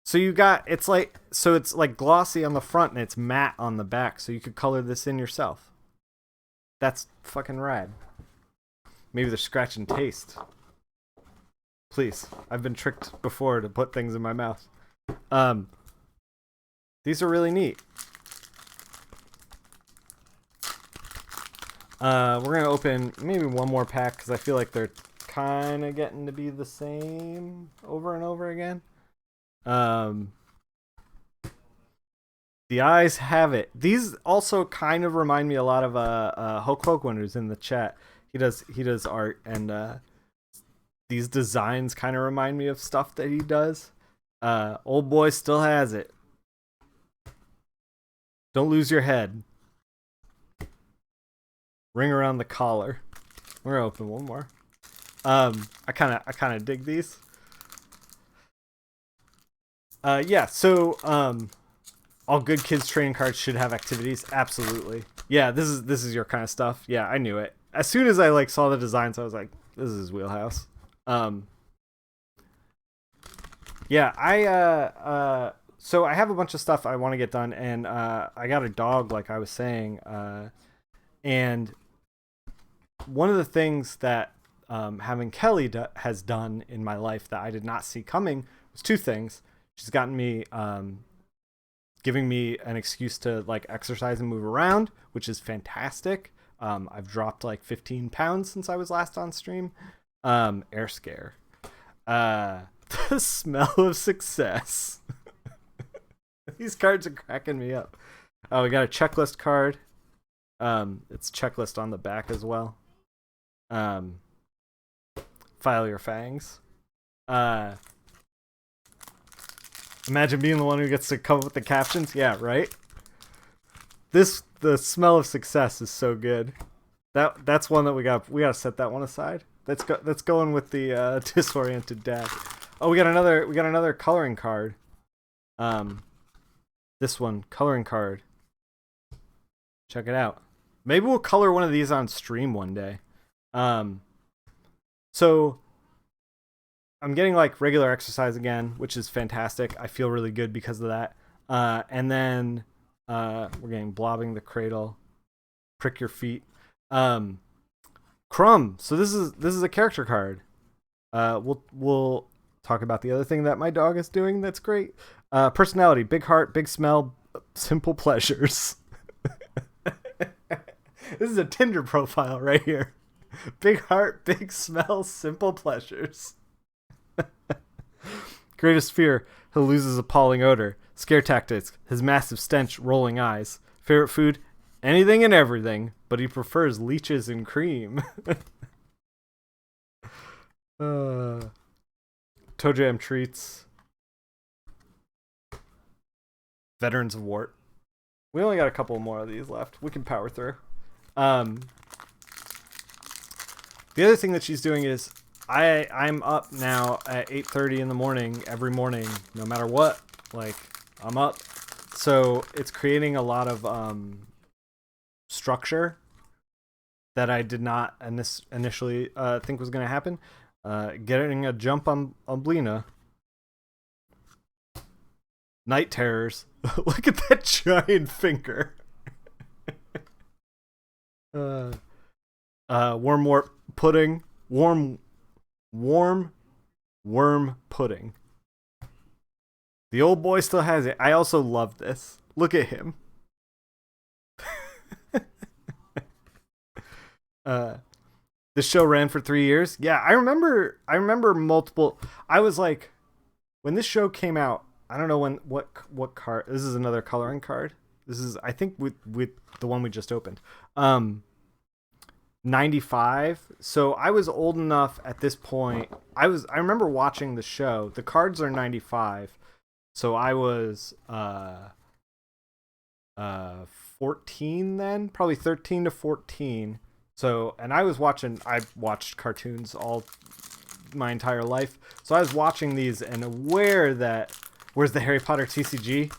So it's like glossy on the front and it's matte on the back, so you could color this in yourself. That's fucking rad. Maybe they're scratch and taste. Please, I've been tricked before to put things in my mouth. These are really neat. We're gonna open maybe one more pack because I feel like they're kind of getting to be the same over and over again. The eyes have it. These also kind of remind me a lot of Hulk Hogan, who's in the chat. He does art, and these designs kind of remind me of stuff that he does. Old boy still has it. Don't lose your head. Ring around the collar. We're gonna open one more. I kind of dig these. Yeah. So all good kids trading cards should have activities. Absolutely. Yeah. This is your kind of stuff. Yeah, I knew it. As soon as I saw the designs, I was like, this is his wheelhouse. Yeah. So I have a bunch of stuff I want to get done, and I got a dog, like I was saying, and one of the things that having Kelly has done in my life that I did not see coming was two things. She's gotten me, giving me an excuse to exercise and move around, which is fantastic. I've dropped 15 pounds since I was last on stream. Air scare. The smell of success. These cards are cracking me up. Oh, we got a checklist card. It's checklist on the back as well. File your fangs. Imagine being the one who gets to come up with the captions. Yeah, right? The smell of success is so good. That's one that we gotta set that one aside. That's going with the disoriented dad. Oh, we got another coloring card. This one, coloring card. Check it out. Maybe we'll color one of these on stream one day. So I'm getting regular exercise again, which is fantastic. I feel really good because of that. And then we're getting Blobbing the Cradle, Prick Your Feet. Crumb. So this is a character card. We'll talk about the other thing that my dog is doing that's great. Personality, big heart, big smell, simple pleasures. This is a Tinder profile right here. Big heart, big smells, simple pleasures. Greatest fear, he loses appalling odor. Scare tactics, his massive stench, rolling eyes. Favorite food, anything and everything, but he prefers leeches and cream. Toe Jam treats. Veterans of Wart. We only got a couple more of these left. We can power through. The other thing that she's doing is I'm up now at 8:30 in the morning every morning, no matter what. Like, I'm up. So it's creating a lot of structure that I did not initially think was going to happen. Getting a jump on Blina. Night terrors. Look at that giant finger. Warm warp pudding. Warm worm pudding. The old boy still has it. I also love this. Look at him. This show ran for 3 years. Yeah, I remember multiple. I was like, when this show came out, I don't know what card. This is another coloring card. This is, I think, with the one we just opened. 95. So I was old enough at this point. I remember watching the show. The cards are 95. So I was 14 then, probably 13 to 14. So, and I watched cartoons all my entire life. So I was watching these and aware that, where's the Harry Potter TCG?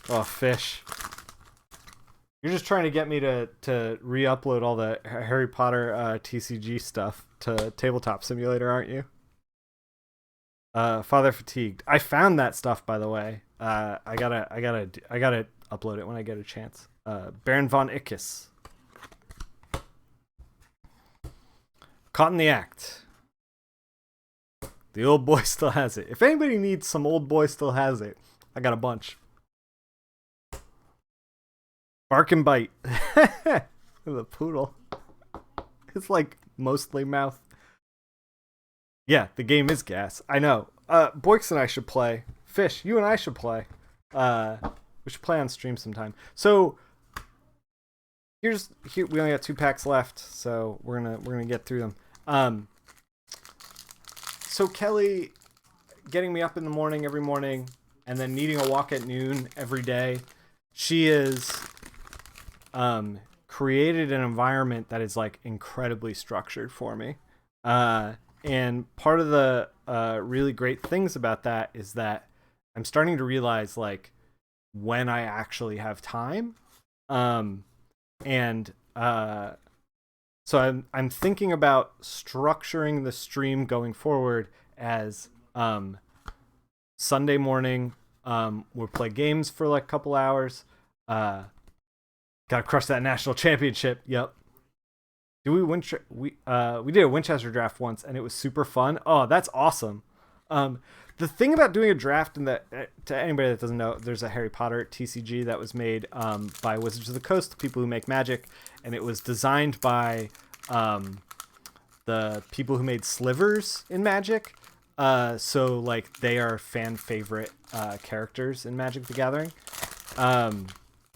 Oh, fish. You're just trying to get me to re-upload all the Harry Potter TCG stuff to Tabletop Simulator, aren't you? Father Fatigued. I found that stuff, by the way. I gotta upload it when I get a chance. Baron von Ickes. Caught in the act. The old boy still has it. If anybody needs some old boy still has it, I got a bunch. Bark and bite. The poodle. It's like mostly mouth. Yeah, the game is gas. I know. Boyks and I should play. Fish, you and I should play. We should play on stream sometime. So here we only got 2 packs left, so we're gonna get through them. So Kelly getting me up in the morning every morning and then needing a walk at noon every day. She is created an environment that is like incredibly structured for me. And part of the really great things about that is that I'm starting to realize like when I actually have time. So I'm thinking about structuring the stream going forward as Sunday morning we'll play games for like a couple hours. Gotta crush that national championship. Yep. We did a Winchester draft once and it was super fun. Oh, that's awesome. The thing about doing a draft, and that to anybody that doesn't know, there's a Harry Potter TCG that was made by Wizards of the Coast, the people who make Magic, and it was designed by the people who made Slivers in Magic. So like they are fan favorite characters in Magic the Gathering.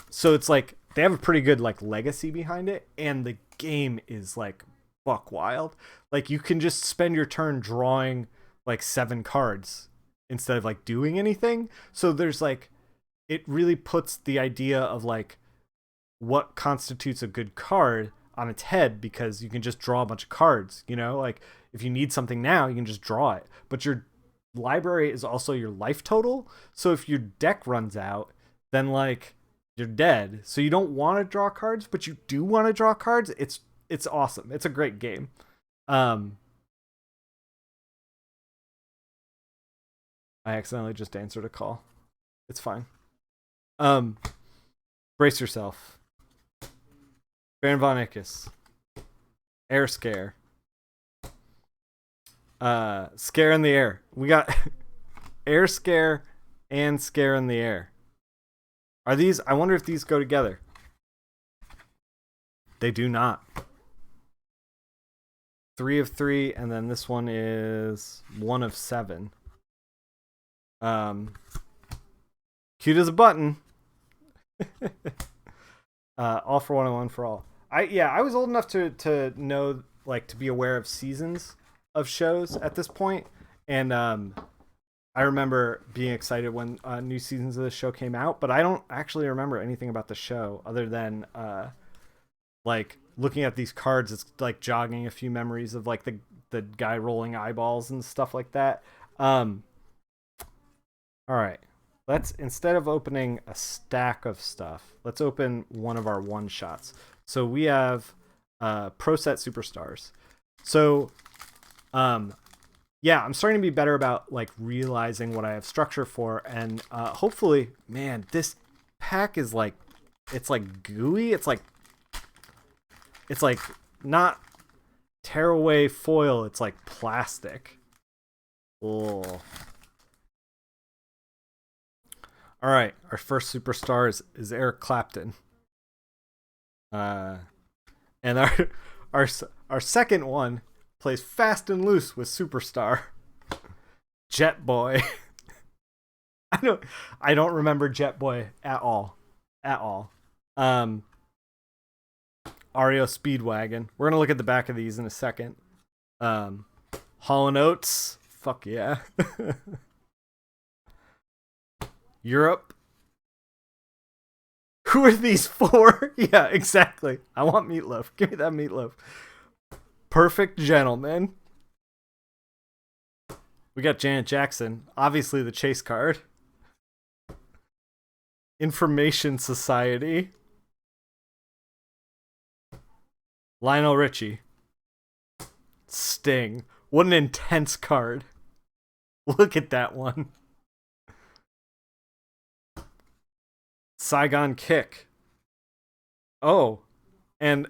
So it's like they have a pretty good like legacy behind it, and the game is like buck wild. Like you can just spend your turn drawing like 7 cards instead of like doing anything. So there's like, it really puts the idea of like what constitutes a good card on its head, because you can just draw a bunch of cards, you know, like if you need something now, you can just draw it, but your library is also your life total. So if your deck runs out, then like you're dead. So you don't want to draw cards, but you do want to draw cards. It's awesome. It's a great game. I accidentally just answered a call. It's fine. Brace yourself. Baron von Ickes. Air Scare. Scare in the Air. We got Air Scare and Scare in the Air. Are these... I wonder if these go together. They do not. 3 of 3, and then this one is 1 of 7. Cute as a button. All for one and one for all. I was old enough to know, like, to be aware of seasons of shows at this point, and I remember being excited when new seasons of the show came out, but I don't actually remember anything about the show other than like looking at these cards. It's like jogging a few memories of like the guy rolling eyeballs and stuff like that. All right, let's, instead of opening a stack of stuff, let's open one of our one shots. So we have Pro Set Superstars. So yeah, I'm starting to be better about like realizing what I have structure for, and hopefully, man, this pack is like, it's like gooey. It's like not tearaway foil. It's like plastic. Oh. All right, our first superstar is Eric Clapton. And our second one plays fast and loose with Superstar. Jet Boy. I don't remember Jet Boy at all. Ario Speedwagon. We're gonna look at the back of these in a second. Hall & Oates. Fuck yeah. Europe. Who are these for? Yeah, exactly. I want Meatloaf. Give me that Meatloaf. Perfect Gentleman. We got Janet Jackson. Obviously the chase card. Information Society. Lionel Richie. Sting. What an intense card. Look at that one. Saigon Kick. Oh. And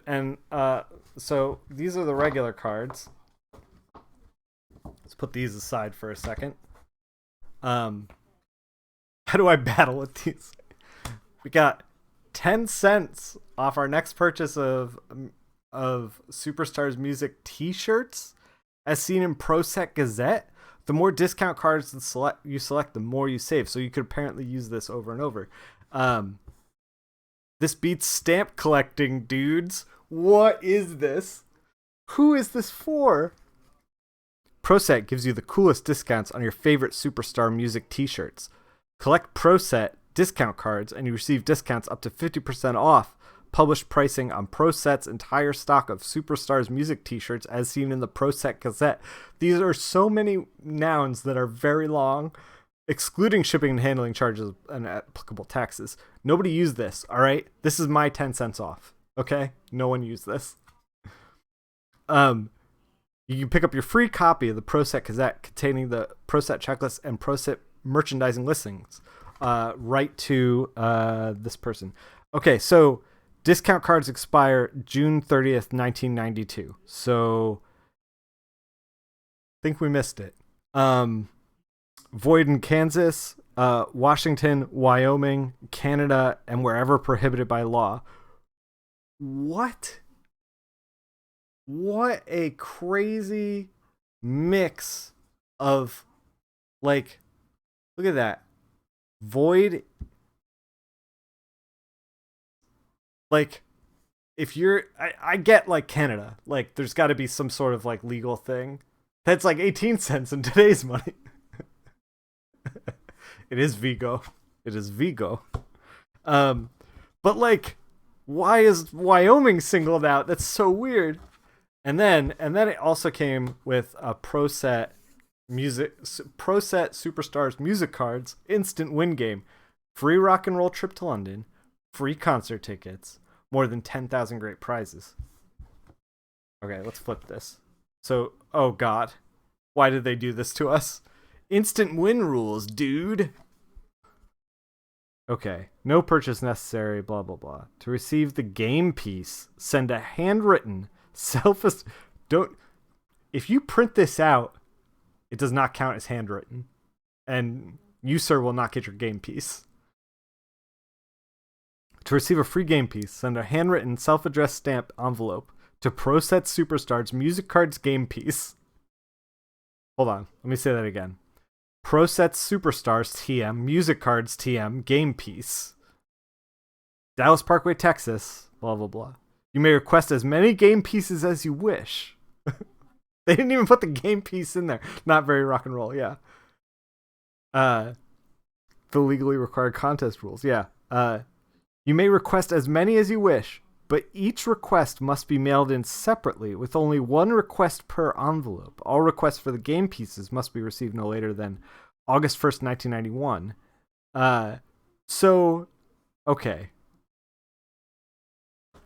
so these are the regular cards. Let's put these aside for a second. How do I battle with these? We got 10 cents off our next purchase of Superstars Music t-shirts, as seen in Pro Set Gazette. The more discount cards you select, the more you save. So you could apparently use this over and over. This beats stamp collecting, dudes. What is this? Who is this for? ProSet gives you the coolest discounts on your favorite Superstar Music t-shirts. Collect ProSet discount cards and you receive discounts up to 50% off published pricing on ProSet's entire stock of Superstars Music t-shirts, as seen in the ProSet Gazette. These are so many nouns that are very long, excluding shipping and handling charges and applicable taxes. Nobody used this, all right? This is my 10 cents off, okay? No one used this. You can pick up your free copy of the ProSet Gazette containing the ProSet checklist and ProSet merchandising listings right to this person. Okay, so discount cards expire June 30th, 1992. So I think we missed it. Void in Kansas, Washington, Wyoming, Canada, and wherever prohibited by law. What a crazy mix of, like, look at that. Void. Like, if you're, I get, like, Canada. Like, there's got to be some sort of, like, legal thing. That's like 18 cents in today's money. It is Vigo. It is Vigo. But, like, why is Wyoming singled out? That's so weird. And then it also came with a ProSet Superstars music cards, instant win game, free rock and roll trip to London, free concert tickets, more than 10,000 great prizes. Okay, let's flip this. So, oh god, why did they do this to us? Instant win rules, dude. Okay, no purchase necessary, blah blah blah. To receive the game piece, send a handwritten if you print this out, it does not count as handwritten, and you, sir, will not get your game piece. To receive a free game piece, send a handwritten, self-addressed stamp envelope to ProSet Superstars Music Cards Game Piece. Hold on, let me say that again. ProSet Superstars TM Music Cards TM Game Piece. Dallas Parkway, Texas. Blah blah blah. You may request as many game pieces as you wish. They didn't even put the game piece in there. Not very rock and roll, yeah. The legally required contest rules, yeah. You may request as many as you wish, but each request must be mailed in separately with only one request per envelope. All requests for the game pieces must be received no later than August 1st, 1991.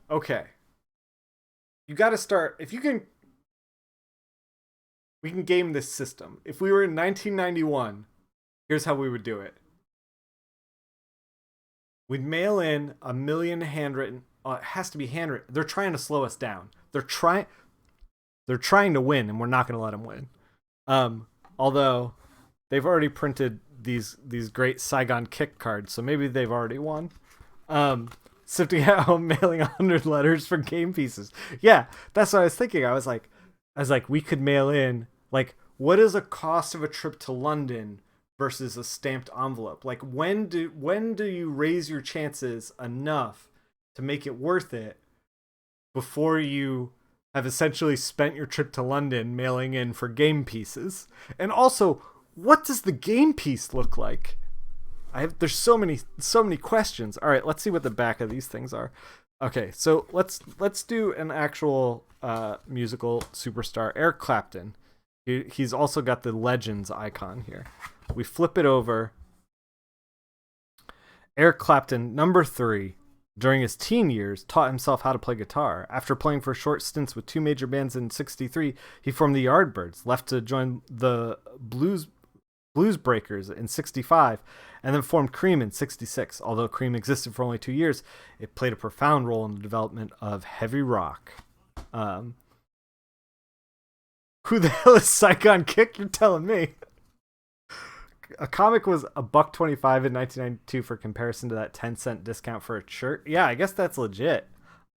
Okay. You got to start, if you can, we can game this system. If we were in 1991, here's how we would do it. We'd mail in 1 million handwritten. It has to be handwritten. They're trying to slow us down. They're trying to win, and we're not going to let them win. Although they've already printed these great Saigon Kick cards, so maybe they've already won. Sifting out, mailing 100 letters for game pieces. Yeah, that's what I was thinking. I was like, we could mail in, like, what is a cost of a trip to London versus a stamped envelope? Like, when do you raise your chances enough to make it worth it before you have essentially spent your trip to London mailing in for game pieces? And also, what does the game piece look like? There's so many questions. All right, let's see what the back of these things are. Okay, so let's do an actual musical superstar. Eric Clapton. He's also got the Legends icon here. We flip it over. Eric Clapton, number 3, during his teen years, taught himself how to play guitar. After playing for short stints with 2 major bands in '63, he formed the Yardbirds, left to join the Blues Breakers in '65, and then formed Cream in '66. Although Cream existed for only 2 years, it played a profound role in the development of heavy rock. Who the hell is Saigon Kick? You're telling me. A comic was $1.25 in 1992 for comparison to that 10-cent discount for a shirt. Yeah, I guess that's legit.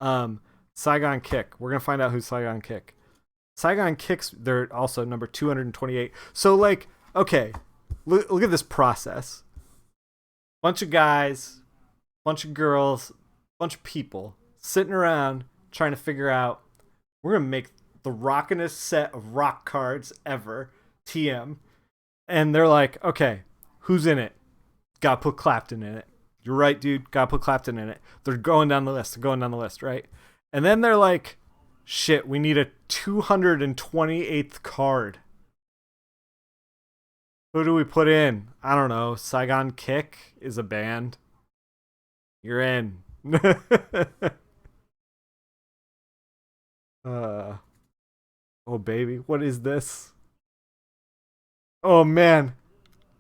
Saigon Kick. We're gonna find out who's Saigon Kick. Saigon Kicks. They're also number 228. So, like, okay, look at this process. Bunch of guys, bunch of girls, bunch of people sitting around trying to figure out, we're gonna make the rockinest set of rock cards ever, TM. And they're like, okay, who's in it? Gotta put Clapton in it. You're right, dude. Gotta put Clapton in it. They're going down the list, right? And then they're like, shit, we need a 228th card. Who do we put in? I don't know. Saigon Kick is a band. You're in. Oh, baby. What is this? Oh, man.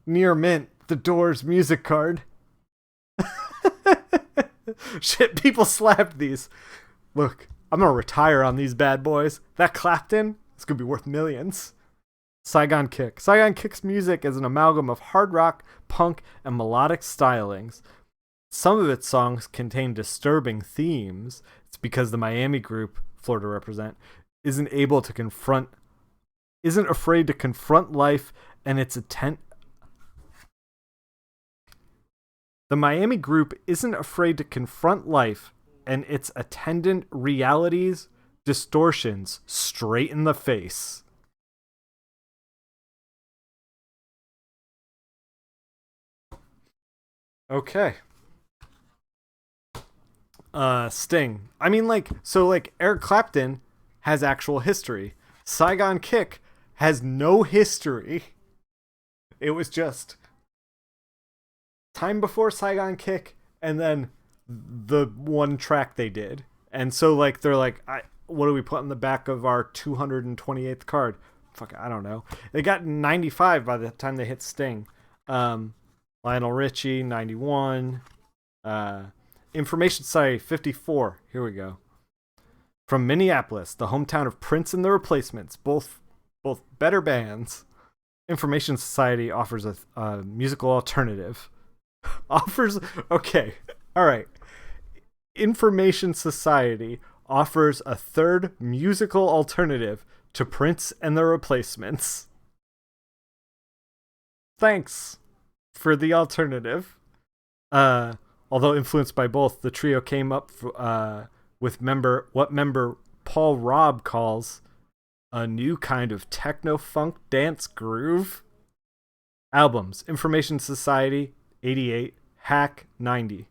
Near Mint, the Doors music card. Shit, people slapped these. Look, I'm going to retire on these bad boys. That Clapton, it's going to be worth millions. Saigon Kick. Saigon Kick's music is an amalgam of hard rock, punk, and melodic stylings. Some of its songs contain disturbing themes. It's because the Miami group, Florida represent, isn't afraid to confront life and its The Miami group isn't afraid to confront life and its attendant realities, distortions straight in the face. Okay. Sting. I mean, like, Eric Clapton has actual history. Saigon Kick has no history. It was just time before Saigon Kick and then the one track they did. And so, like, they're like, what do we put on the back of our 228th card? Fuck, I don't know. They got 95 by the time they hit Sting. Lionel Richie, 91. Information Society, 54. Here we go. From Minneapolis, the hometown of Prince and the Replacements, both better bands. Information Society offers a musical alternative. Okay, all right. Information Society offers a third musical alternative to Prince and the Replacements. Thanks for the alternative. Although influenced by both, the trio came up with what member Paul Robb calls a new kind of techno-funk dance groove. Albums: Information Society, 88, Hack, 90.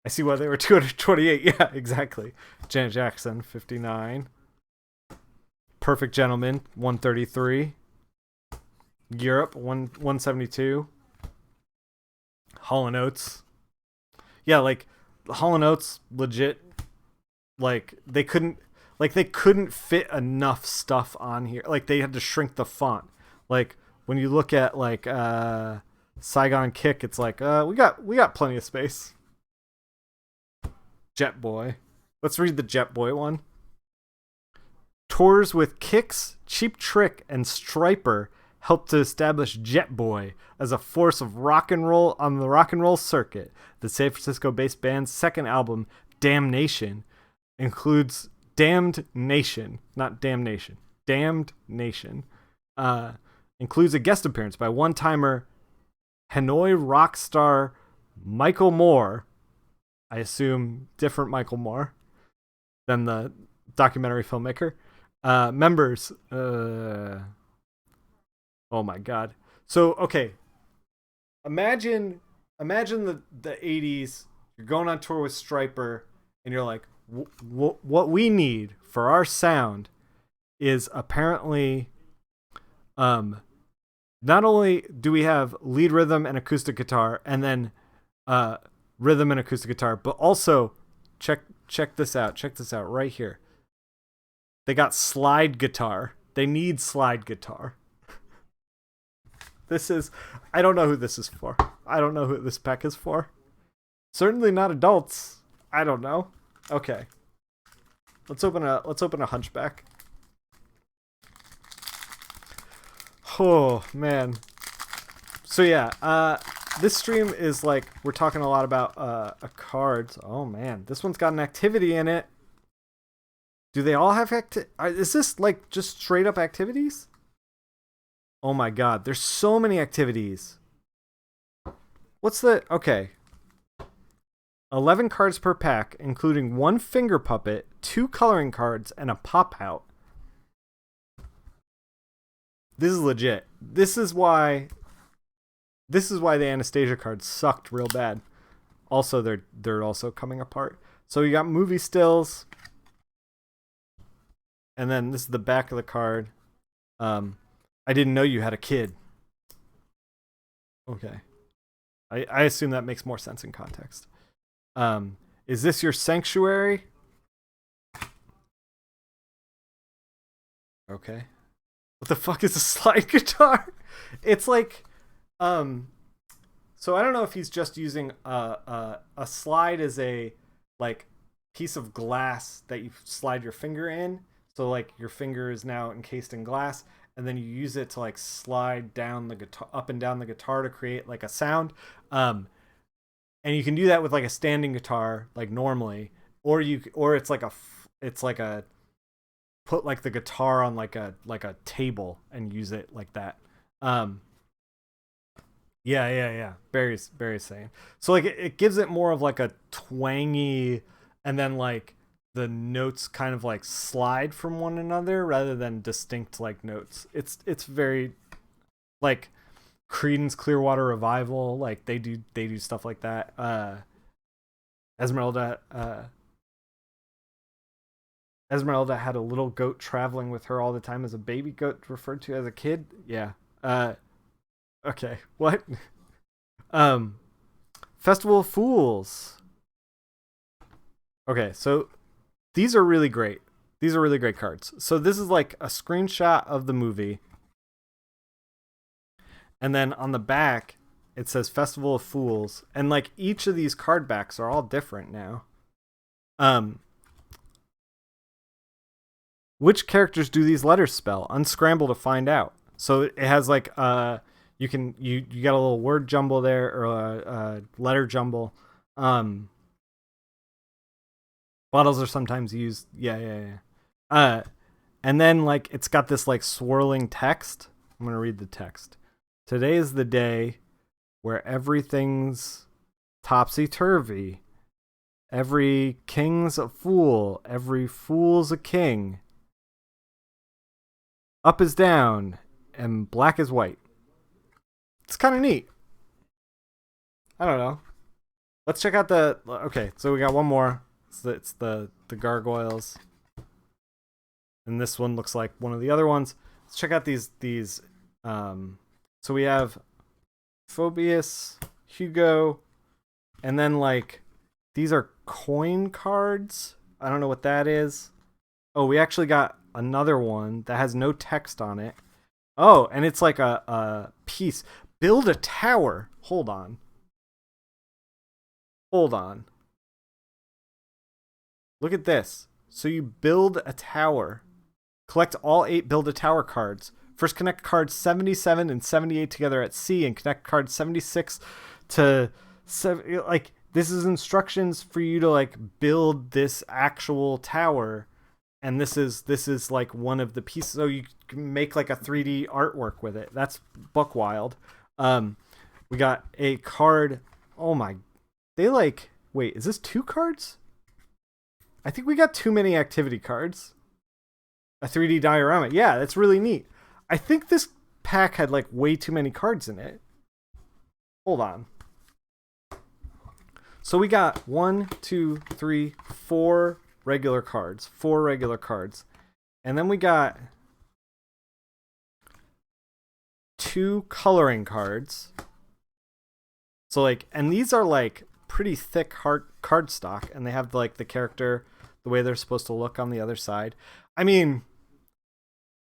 I see why they were 228. Yeah, exactly. Janet Jackson, 59. Perfect Gentleman, 133. Europe, 172. Hall & Oates. Yeah, like, Hall & Oates, legit, like, they couldn't fit enough stuff on here. Like, they had to shrink the font. Like, when you look at, like, Saigon Kick, it's like, we got plenty of space. Jet Boy. Let's read the Jet Boy one. Tours with Kix, Cheap Trick, and Stryper helped to establish Jet Boy as a force of rock and roll on the rock and roll circuit. The San Francisco-based band's second album, Damnation, includes Damned Nation, not Damnation. Damned Nation. Includes a guest appearance by one-timer Hanoi rock star Michael Moore. I assume different Michael Moore than the documentary filmmaker. Members. Oh my god. So, okay. Imagine the 80s. You're going on tour with Stryper, and you're like, what we need for our sound is apparently, not only do we have lead rhythm and acoustic guitar, and then rhythm and acoustic guitar, but also check this out. Check this out right here. They got slide guitar. They need slide guitar. I don't know who this is for. I don't know who this pack is for. Certainly not adults. I don't know. Okay. Let's open a Hunchback. Oh, man. So yeah, this stream is like, we're talking a lot about cards. Oh man, this one's got an activity in it. Do they all have is this like just straight up activities? Oh my god, there's so many activities. Okay. 11 cards per pack, including 1 finger puppet, 2 coloring cards, and a pop out. This is legit. This is why the Anastasia cards sucked real bad. Also, they're also coming apart. So you got movie stills. And then this is the back of the card. I didn't know you had a kid. Okay. I assume that makes more sense in context. Is this your sanctuary? Okay. What the fuck is a slide guitar? It's like, so I don't know if he's just using a slide as a like piece of glass that you slide your finger in. So like your finger is now encased in glass, and then you use it to like slide down the guitar, up and down the guitar to create like a sound. And you can do that with like a standing guitar, like normally, or it's like a put like the guitar on like a table and use it like that. Yeah. Barry's saying. So like it gives it more of like a twangy, and then like the notes kind of like slide from one another rather than distinct like notes. It's very like Creedence Clearwater Revival, like they do stuff like that. Esmeralda had a little goat traveling with her all the time as a baby goat, referred to as a kid. Yeah. Okay. What? Festival of Fools. Okay, so these are really great. These are really great cards. So this is like a screenshot of the movie. And then on the back, it says Festival of Fools. And like each of these card backs are all different now. Which characters do these letters spell? Unscramble to find out. So it has like you you got a little word jumble there, or a letter jumble. Bottles are sometimes used. Yeah. And then like it's got this like swirling text. I'm gonna read the text. Today is the day where everything's topsy-turvy. Every king's a fool. Every fool's a king. Up is down, and black is white. It's kind of neat. I don't know. Let's check out the... Okay, so we got one more. It's the gargoyles. And this one looks like one of the other ones. Let's check out these. So we have Phoebus, Hugo, and then like these are coin cards. I don't know what that is. Oh, we actually got another one that has no text on it. Oh, and it's like a piece. Build a tower. Hold on. Look at this. So you build a tower. Collect all 8 build a tower cards. First connect cards 77 and 78 together at C, and connect cards 76 to 7. Like, this is instructions for you to like build this actual tower, and this is like one of the pieces. So you can make like a 3D artwork with it. That's buck wild. We got a card. Oh my, they like, wait, is this 2 cards? I think we got too many activity cards. A 3D diorama. Yeah, that's really neat. I think this pack had like way too many cards in it. Hold on. So we got 1, 2, 3, 4 regular cards. 4 regular cards. And then we got 2 coloring cards. So like, and these are like pretty thick hard card stock, and they have like the character, the way they're supposed to look on the other side. I mean,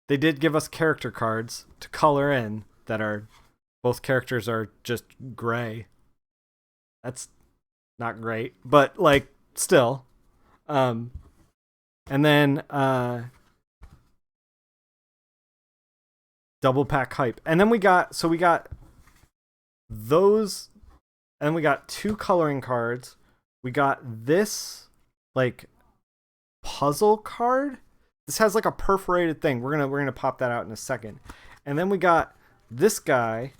they did give us character cards to color in that are, both characters are just gray. That's not great, but like still. And then double pack hype. And then we got those, and we got 2 coloring cards. We got this like puzzle card. This has like a perforated thing. We're gonna pop that out in a second. And then we got this guy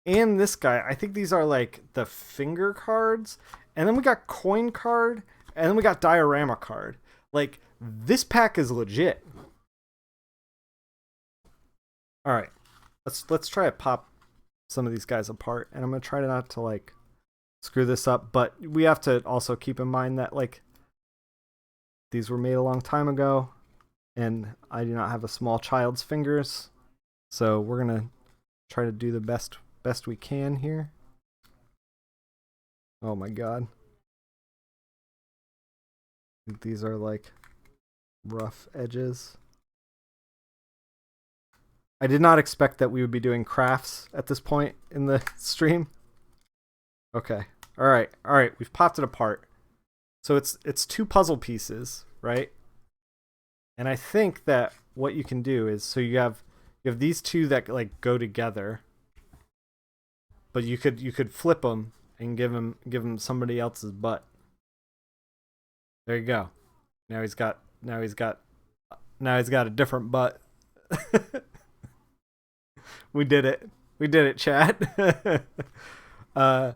and this guy. I think these are like the finger cards. And then we got coin card, and then we got diorama card. Like, this pack is legit. All right, let's try to pop some of these guys apart, and I'm gonna try not to like screw this up. But we have to also keep in mind that like these were made a long time ago, and I do not have a small child's fingers, so we're gonna try to do the best we can here. Oh my god. These are like rough edges. I did not expect that we would be doing crafts at this point in the stream. Okay. All right. We've popped it apart. So it's 2 puzzle pieces, right? And I think that what you can do is, so you have these 2 that like go together, but you could flip them and give him somebody else's butt. There you go. Now he's got a different butt. We did it, chat. Here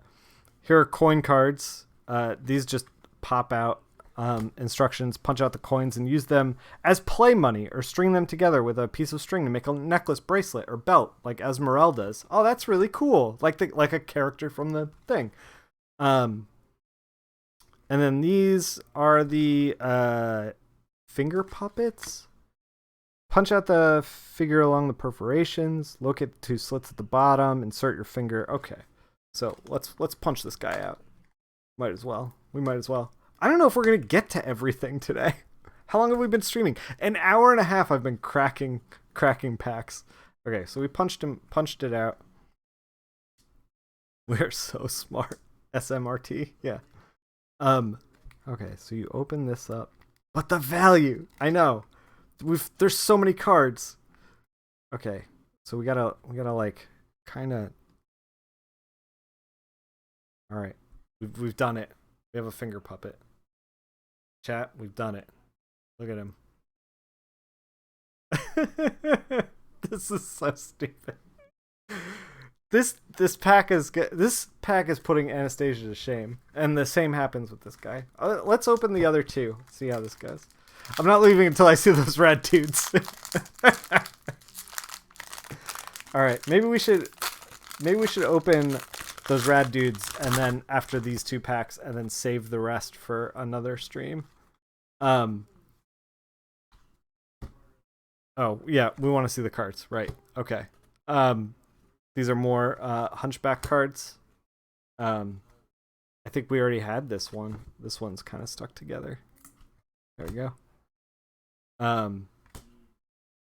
are coin cards. These just pop out instructions, punch out the coins, and use them as play money, or string them together with a piece of string to make a necklace, bracelet, or belt, like Esmeralda's. Oh, that's really cool. Like a character from the thing. And then these are the finger puppets. Punch out the figure along the perforations. Locate the 2 slits at the bottom. Insert your finger. Okay, so let's punch this guy out. We might as well. I don't know if we're gonna get to everything today. How long have we been streaming? An hour and a half. I've been cracking packs. Okay, so we punched it out. We're so smart. SMRT, yeah. Okay, so you open this up, but the value, I know, there's so many cards. Okay, so we gotta like kind of. All right, we've done it. We have a finger puppet. Chat, we've done it. Look at him. This is so stupid. This pack is putting Anastasia to shame, and the same happens with this guy. Let's open the other two. See how this goes. I'm not leaving until I see those rad dudes. All right, maybe we should open those rad dudes, and then after these two packs, and then save the rest for another stream. Oh yeah, we want to see the cards, right? Okay. These are more Hunchback cards. I think we already had this one. This one's kind of stuck together. There we go.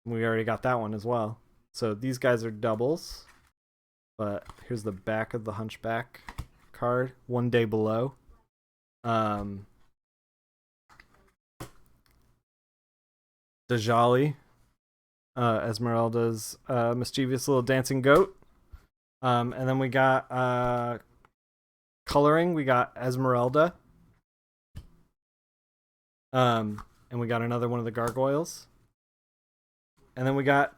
We already got that one as well. So these guys are doubles. But here's the back of the Hunchback card. One Day Below. Dajali. Esmeralda's mischievous little dancing goat. And then we got coloring. We got Esmeralda. And we got another one of the gargoyles. And then we got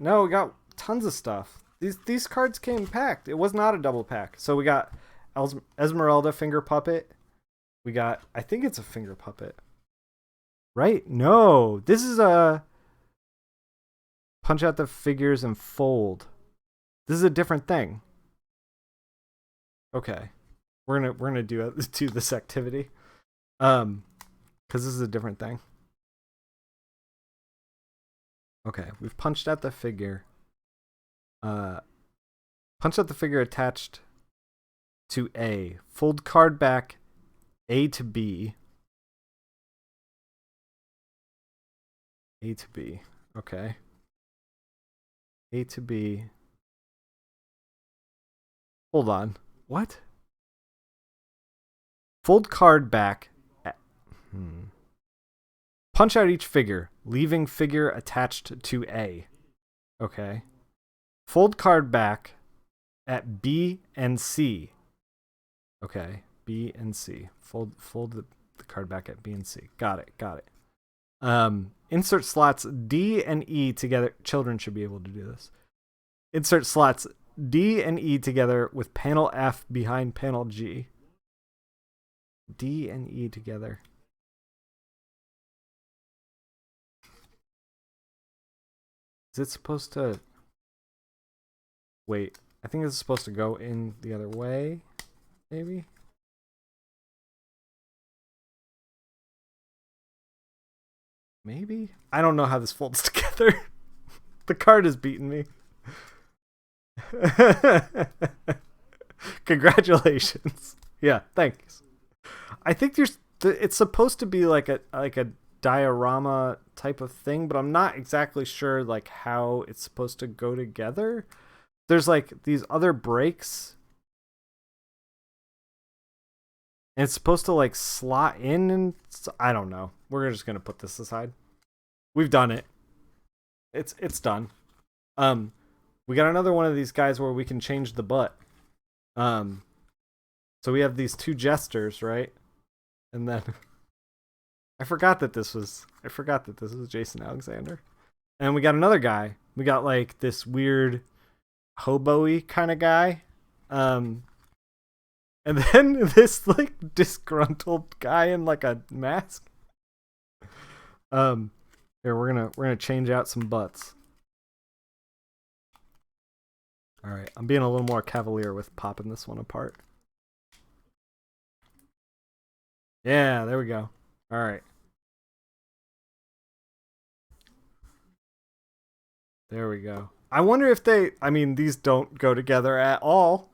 tons of stuff. These cards came packed. It was not a double pack. So we got Esmeralda finger puppet. We got, I think it's a finger puppet. Right? No, this is a punch out the figures and fold. This is a different thing. Okay, we're gonna do this activity, because this is a different thing. Okay, we've punched out the figure. Punch out the figure attached to A. Fold card back A to B. A to B. Okay. A to B. Hold on. What? Fold card back. Punch out each figure, leaving figure attached to A. Okay. Fold card back at B and C. Okay. B and C. Fold the card back at B and C. Got it. Insert slots D and E together. Children should be able to do this. Insert slots D and E together with panel F behind panel G. D and E together. Is it supposed to... Wait, I think it's supposed to go in the other way, maybe? Maybe? I don't know how this folds together. The card is beating me. Congratulations. Yeah, thanks. I think it's supposed to be like a diorama type of thing, but I'm not exactly sure like how it's supposed to go together. There's like these other breaks, and it's supposed to like slot in, and I don't know. We're just gonna put this aside. We've done it. It's done. We got another one of these guys where we can change the butt. So we have these two jesters, right? And then I forgot that this was Jason Alexander. And we got another guy. We got like this weird hobo-y kind of guy. And then this like disgruntled guy in like a mask. Here we're gonna change out some butts. All right, I'm being a little more cavalier with popping this one apart. Yeah, there we go. All right. There we go. I wonder if these don't go together at all.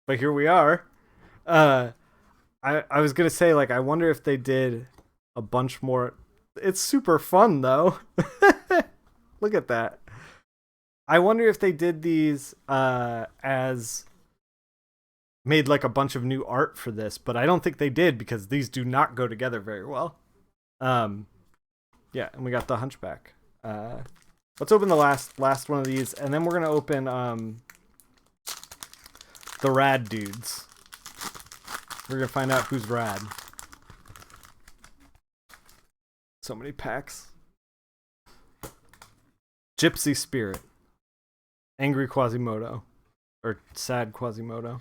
But here we are. I was going to say, like, I wonder if they did a bunch more. It's super fun, though. Look at that. I wonder if they did these as made like a bunch of new art for this, but I don't think they did because these do not go together very well. Yeah, and we got the Hunchback. Let's open the last one of these, and then we're gonna open the rad dudes. We're gonna find out who's rad. So many packs. Gypsy Spirit. Angry Quasimodo. Or sad Quasimodo.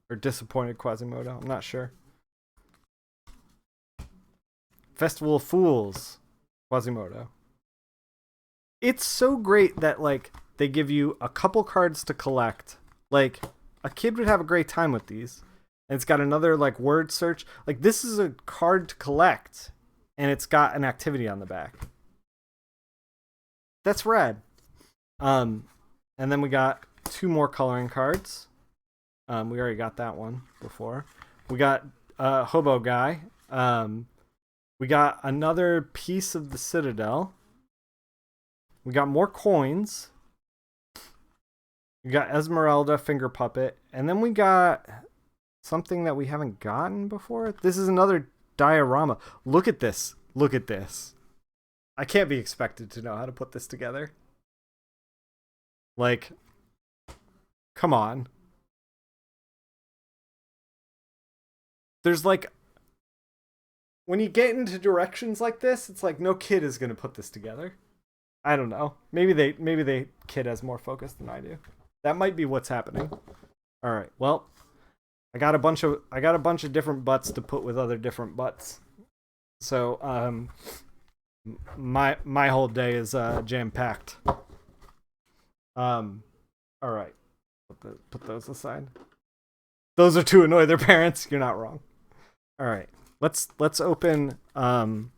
Or disappointed Quasimodo. I'm not sure. Festival of Fools. Quasimodo. It's so great that, like, they give you a couple cards to collect. Like, a kid would have a great time with these. And it's got another, like, word search. Like, this is a card to collect. And it's got an activity on the back. That's rad. And then we got 2 more coloring cards. We already got that one before. We got Hobo Guy. We got another piece of the Citadel. We got more coins. We got Esmeralda, Finger Puppet. And then we got something that we haven't gotten before. This is another diorama. Look at this. Look at this. I can't be expected to know how to put this together. Like, come on. There's like, when you get into directions like this, it's like no kid is going to put this together. I don't know. Maybe they kid has more focus than I do. That might be what's happening. All right. Well, I got a bunch of different butts to put with other different butts. So, my whole day is jam packed. All right. Put those aside. Those are to annoy their parents. You're not wrong. All right. Let's open. So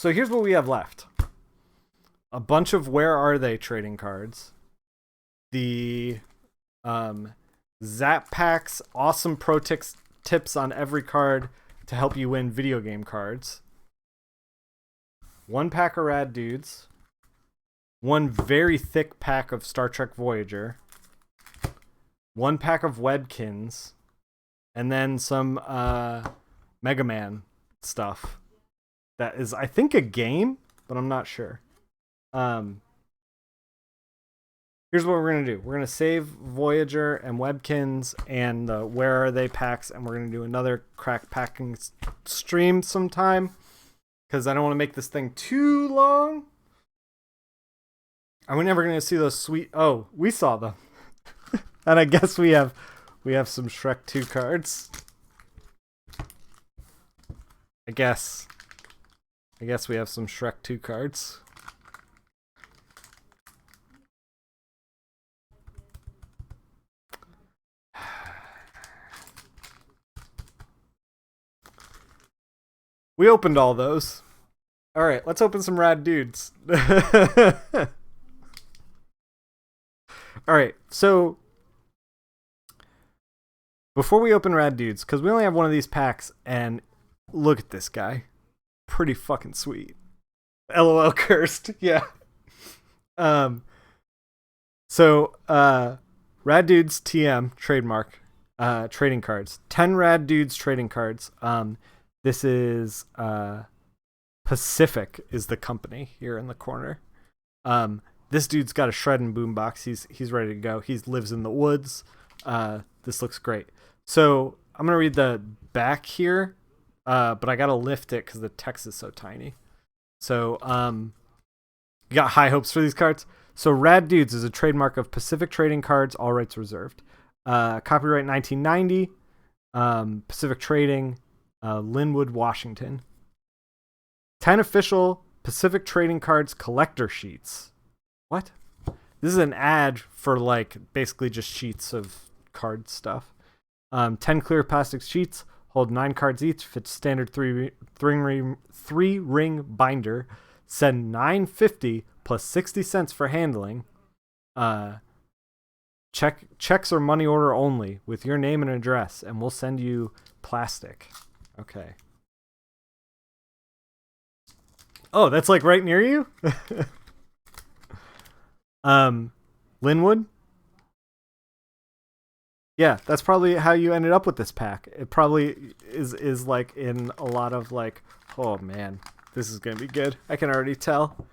here's what we have left. A bunch of Where Are They trading cards. The Zap Packs, awesome pro tips on every card to help you win video game cards. 1 pack of Rad Dudes. 1 very thick pack of Star Trek Voyager. 1 pack of Webkins. And then some Mega Man stuff. That is, I think, a game, but I'm not sure. Here's what we're going to do. We're going to save Voyager and Webkins and the Where Are They packs, and we're going to do another crack packing stream sometime, because I don't want to make this thing too long. Are we never going to see those sweet... Oh, we saw them. And I guess we have some Shrek 2 cards. I guess we have some Shrek 2 cards. We opened all those. All right, let's open some Rad Dudes. All right, so before we open Rad Dudes, because we only have one of these packs, and look at this guy. Pretty fucking sweet. LOL cursed. Yeah. So Rad Dudes TM trademark trading cards. 10 Rad Dudes trading cards. This is Pacific is the company here in the corner. This dude's got a shredding boombox. He's ready to go. He lives in the woods. This looks great. So I'm gonna read the back here, but I gotta lift it because the text is so tiny. So you got high hopes for these cards. So Rad Dudes is a trademark of Pacific Trading Cards, all rights reserved. Copyright 1990. Pacific Trading, Linwood, Washington. 10 official Pacific Trading Cards collector sheets. What? This is an ad for, like, basically just sheets of card stuff. 10 clear plastic sheets, hold 9 cards each, fit standard three ring binder. Send $9.50 plus 60 cents for handling. Checks or money order only with your name and address, and we'll send you plastic. Okay. Oh, that's like right near you? Linwood? Yeah, that's probably how you ended up with this pack. It probably is like in a lot of like, oh man, this is gonna be good. I can already tell.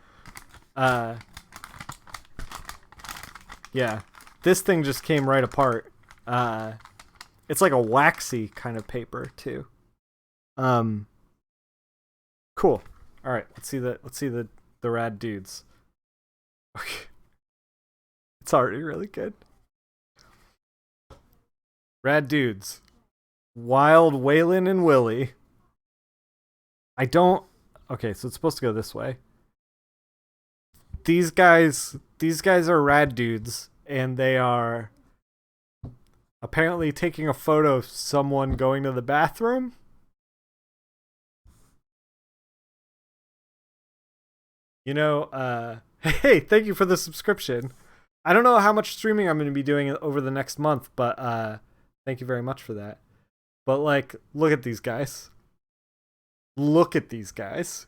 Yeah, this thing just came right apart. It's like a waxy kind of paper too. Cool. All right, let's see the rad dudes. Okay. It's already really good. Rad dudes. Wild Waylon and Willie. Okay, so it's supposed to go this way. These guys are rad dudes, and they are apparently taking a photo of someone going to the bathroom. Hey, thank you for the subscription. I don't know how much streaming I'm going to be doing over the next month, but thank you very much for that. But like, look at these guys. Look at these guys.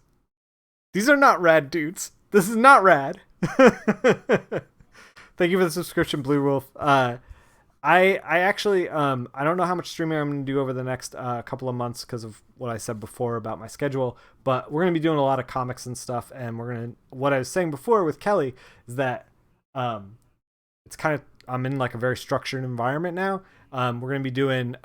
These are not rad dudes. This is not rad. Thank you for the subscription, Blue Wolf. I actually I don't know how much streaming I'm going to do over the next couple of months because of what I said before about my schedule, but we're going to be doing a lot of comics and stuff, and what I was saying before with Kelly is that it's kind of, I'm in like a very structured environment now. We're going to be doing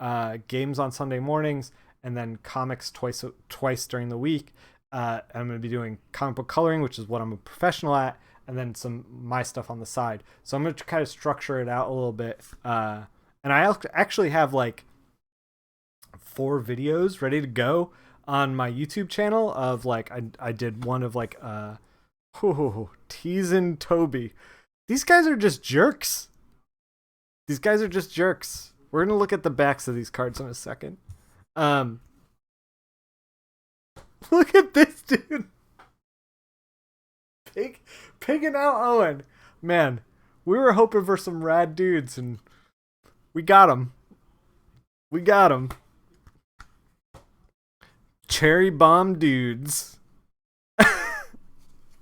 games on Sunday mornings, and then comics twice during the week. I'm going to be doing comic book coloring, which is what I'm a professional at, and then my stuff on the side. So I'm going to kind of structure it out a little bit. And I actually have like 4 videos ready to go on my YouTube channel of like, I did one of like, teasing Toby. These guys are just jerks. We're going to look at the backs of these cards in a second. Look at this dude. Pigging out Owen. Man, we were hoping for some rad dudes, and we got them. Cherry bomb dudes.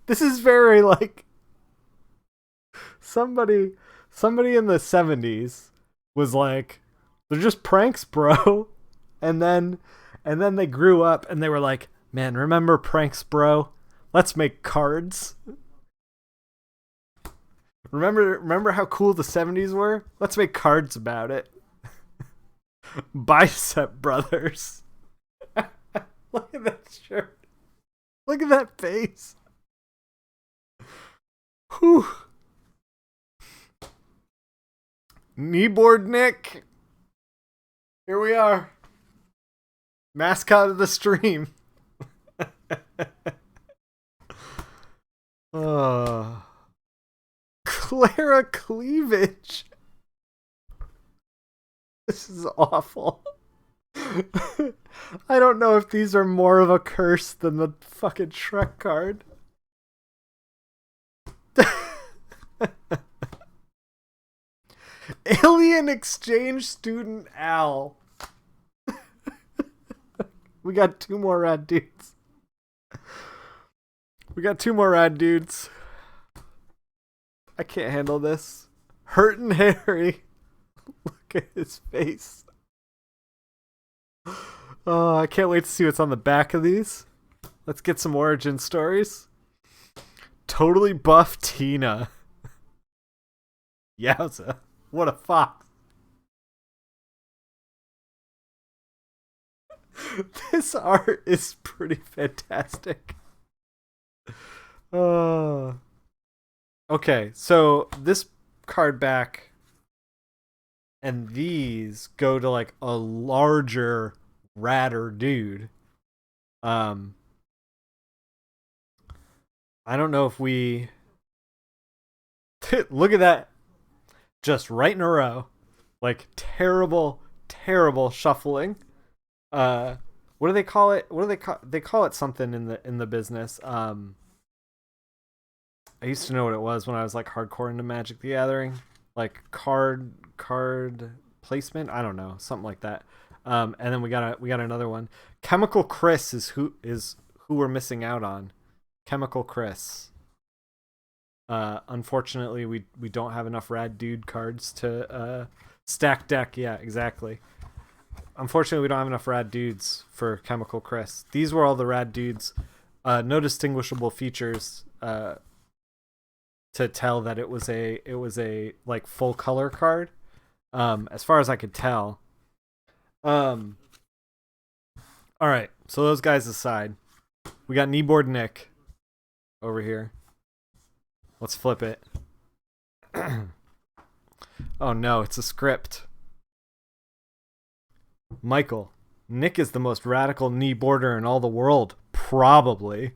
This is very like somebody in the 70s was like, they're just pranks, bro. And then they grew up and they were like, man, remember pranks, bro? Let's make cards. Remember how cool the 70s were? Let's make cards about it. Bicep Brothers. Look at that shirt. Look at that face. Whew. Kneeboard Nick. Here we are. Mascot of the stream. Clara Cleavage. This is awful. I don't know if these are more of a curse than the fucking Shrek card. Alien exchange student Al. We got 2 more rad dudes. I can't handle this. Hurtin' Harry. Look at his face. Oh, I can't wait to see what's on the back of these. Let's get some origin stories. Totally buff Tina. Yowza. What a fox. This art is pretty fantastic. Okay, so this card back and these go to like a larger, radder dude. I don't know if we look at that, just right in a row, like terrible shuffling. What do they call it? They call it something in the business. I used to know what it was when I was like hardcore into Magic the Gathering, like card placement. I don't know, something like that. And then we got another one. Chemical Chris is who we're missing out on. Chemical Chris. Unfortunately, we don't have enough rad dude cards to stack deck. Yeah, exactly. Unfortunately, we don't have enough rad dudes for Chemical Chris. These were all the rad dudes. No distinguishable features to tell that it was a like full color card. as far as I could tell. All right, so those guys aside, we got Kneeboard Nick over here. Let's flip it. Oh no, it's a script. Michael, Nick is the most radical kneeboarder in all the world. Probably.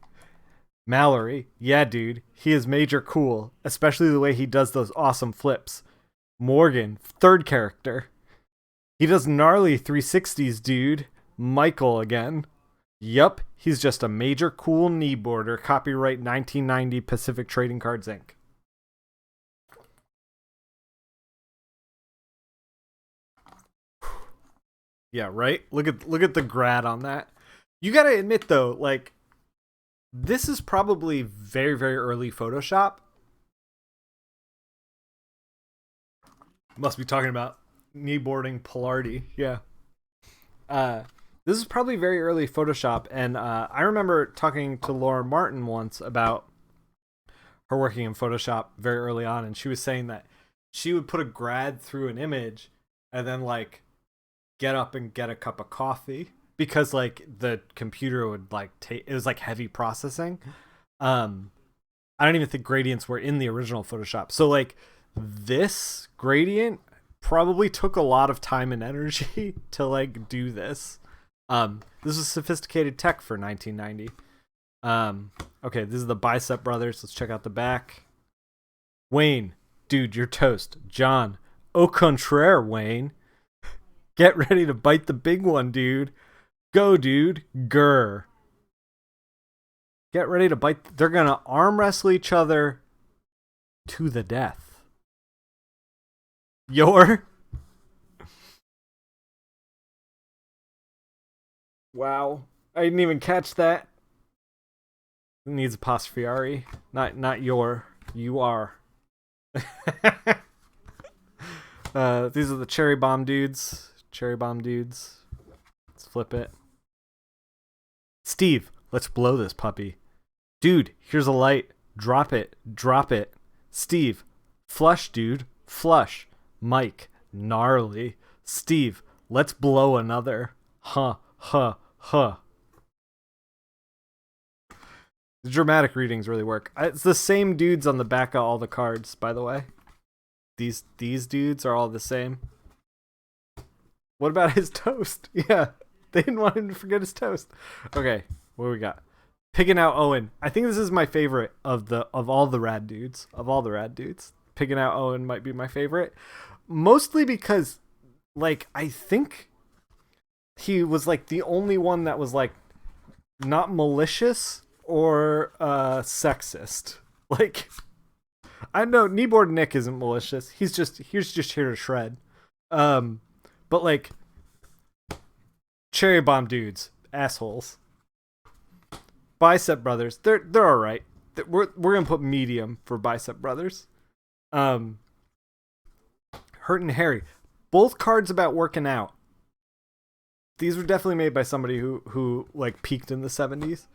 Mallory, yeah, dude, he is major cool, especially the way he does those awesome flips. Morgan, third character. He does gnarly 360s, dude. Michael again. Yup, he's just a major cool kneeboarder. Copyright 1990 Pacific Trading Cards Inc. Yeah, right? Look at the grad on that. You gotta admit though, like, this is probably very, very early Photoshop. Must be talking about kneeboarding Pilardi. Yeah. This is probably very early Photoshop, and I remember talking to Laura Martin once about her working in Photoshop very early on, and she was saying that she would put a grad through an image and then like get up and get a cup of coffee because like the computer would like take it was like heavy processing. I don't even think gradients were in the original Photoshop. So like this gradient probably took a lot of time and energy to like do this. This was sophisticated tech for 1990. Okay, this is the Bicep Brothers. Let's check out the back. Wayne, dude, you're toast. John, au contraire, Wayne. Get ready to bite the big one, dude. Go, dude. Grr. Get ready to bite. They're going to arm wrestle each other to the death. Wow. I didn't even catch that. It needs apostrophe. Not your. You are. These are the Cherry Bomb dudes. Cherry Bomb dudes. Let's flip it. Steve, let's blow this puppy. Dude, here's a light. Drop it. Drop it. Steve, flush, dude. Flush. Mike, gnarly. Steve, let's blow another. Huh. The dramatic readings really work. It's the same dudes on the back of all the cards, by the way. These dudes are all the same. What about his toast? Yeah, they didn't want him to forget his toast. Okay, what do we got? Pigging Out Owen. I think this is my favorite of all the rad dudes. Of all the rad dudes, Pigging Out Owen might be my favorite. Mostly because, like, I think he was like the only one that was like not malicious or sexist. Like, I know Kneeboard Nick isn't malicious. He's just here to shred. But like Cherry Bomb dudes, assholes. Bicep Brothers, they're all right. We're gonna put medium for Bicep Brothers. Hurt and Harry, both cards about working out. These were definitely made by somebody who like peaked in the 70s.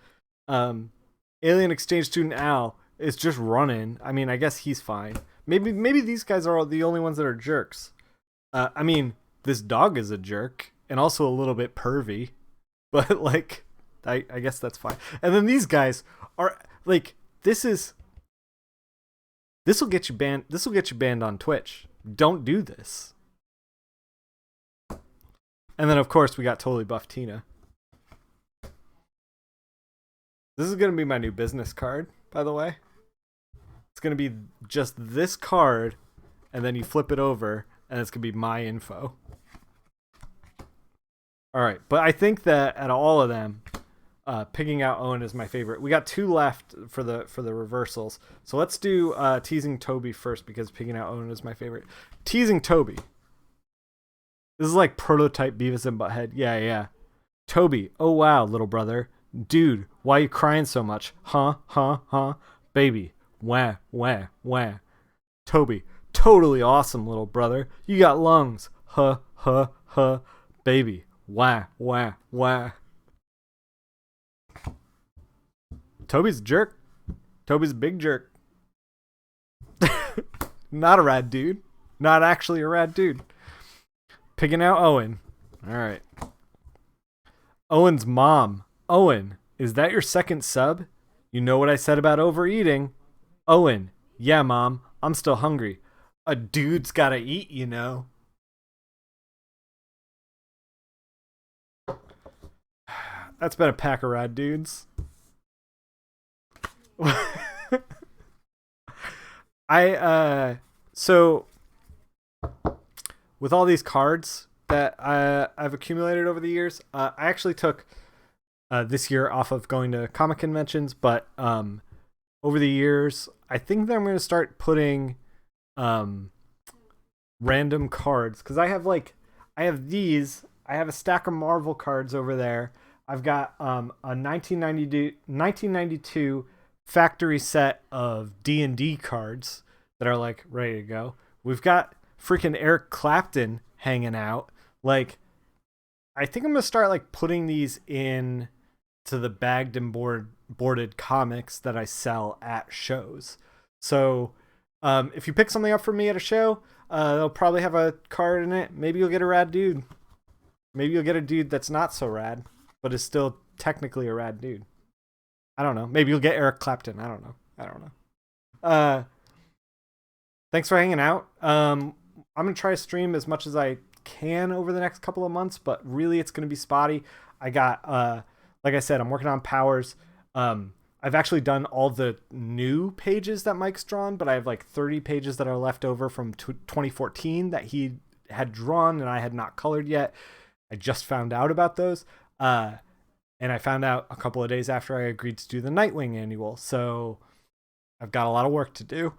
Alien Exchange Student Al is just running. I mean, I guess he's fine. Maybe these guys are the only ones that are jerks. I mean, this dog is a jerk and also a little bit pervy, but like, I guess that's fine. And then these guys are like, this will get you banned. This will get you banned on Twitch. Don't do this. And then of course we got Totally Buff Tina. This is gonna be my new business card, by the way. It's gonna be just this card, and then you flip it over, and it's gonna be my info. All right, but I think that out of all of them, Pigging Out Owen is my favorite. We got two left for the reversals, so let's do Teasing Toby first because Pigging Out Owen is my favorite. Teasing Toby. This is like prototype Beavis and Butthead. Yeah. Toby, oh wow, little brother. Dude, why you crying so much? Huh? Baby, wah. Toby, totally awesome, little brother. You got lungs. Huh. Baby, wah. Toby's a jerk. Toby's a big jerk. Not a rad dude. Not actually a rad dude. Picking out Owen. All right. Owen's mom. Owen, is that your second sub? You know what I said about overeating. Owen, yeah, Mom, I'm still hungry. A dude's gotta eat, you know. That's been a pack of rad dudes. So with all these cards that I've accumulated over the years, I actually took this year off of going to comic conventions, but over the years, I think that I'm going to start putting random cards, because I have these. I have a stack of Marvel cards over there. I've got a 1992 factory set of D&D cards that are like ready to go. We've got freaking Eric Clapton hanging out. Like, I think I'm gonna start like putting these in to the bagged and boarded comics that I sell at shows. So if you pick something up for me at a show, they'll probably have a card in it. Maybe you'll get a rad dude. Maybe you'll get a dude that's not so rad, but is still technically a rad dude. I don't know. Maybe you'll get Eric Clapton. I don't know. Thanks for hanging out. I'm going to try to stream as much as I can over the next couple of months, but really it's going to be spotty. I got, like I said, I'm working on powers. I've actually done all the new pages that Mike's drawn, but I have like 30 pages that are left over from 2014 that he had drawn and I had not colored yet. I just found out about those. And I found out a couple of days after I agreed to do the Nightwing annual. So I've got a lot of work to do.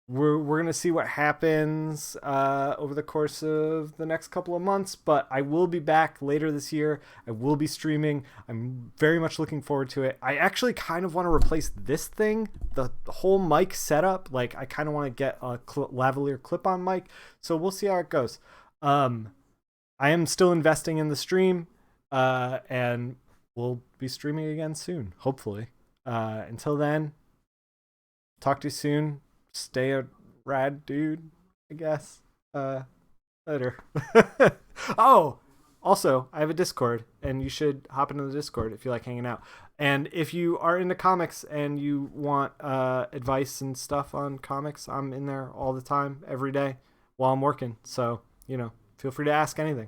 We're going to see what happens over the course of the next couple of months, but I will be back later this year. I will be streaming. I'm very much looking forward to it. I actually kind of want to replace this thing, the whole mic setup. Like, I kind of want to get a lavalier clip-on mic, so we'll see how it goes. I am still investing in the stream, and we'll be streaming again soon, hopefully. Until then, talk to you soon. Stay a rad dude, I guess. Later. Oh, also, I have a Discord, and you should hop into the Discord if you like hanging out. And if you are into comics and you want advice and stuff on comics, I'm in there all the time, every day, while I'm working. So, feel free to ask anything.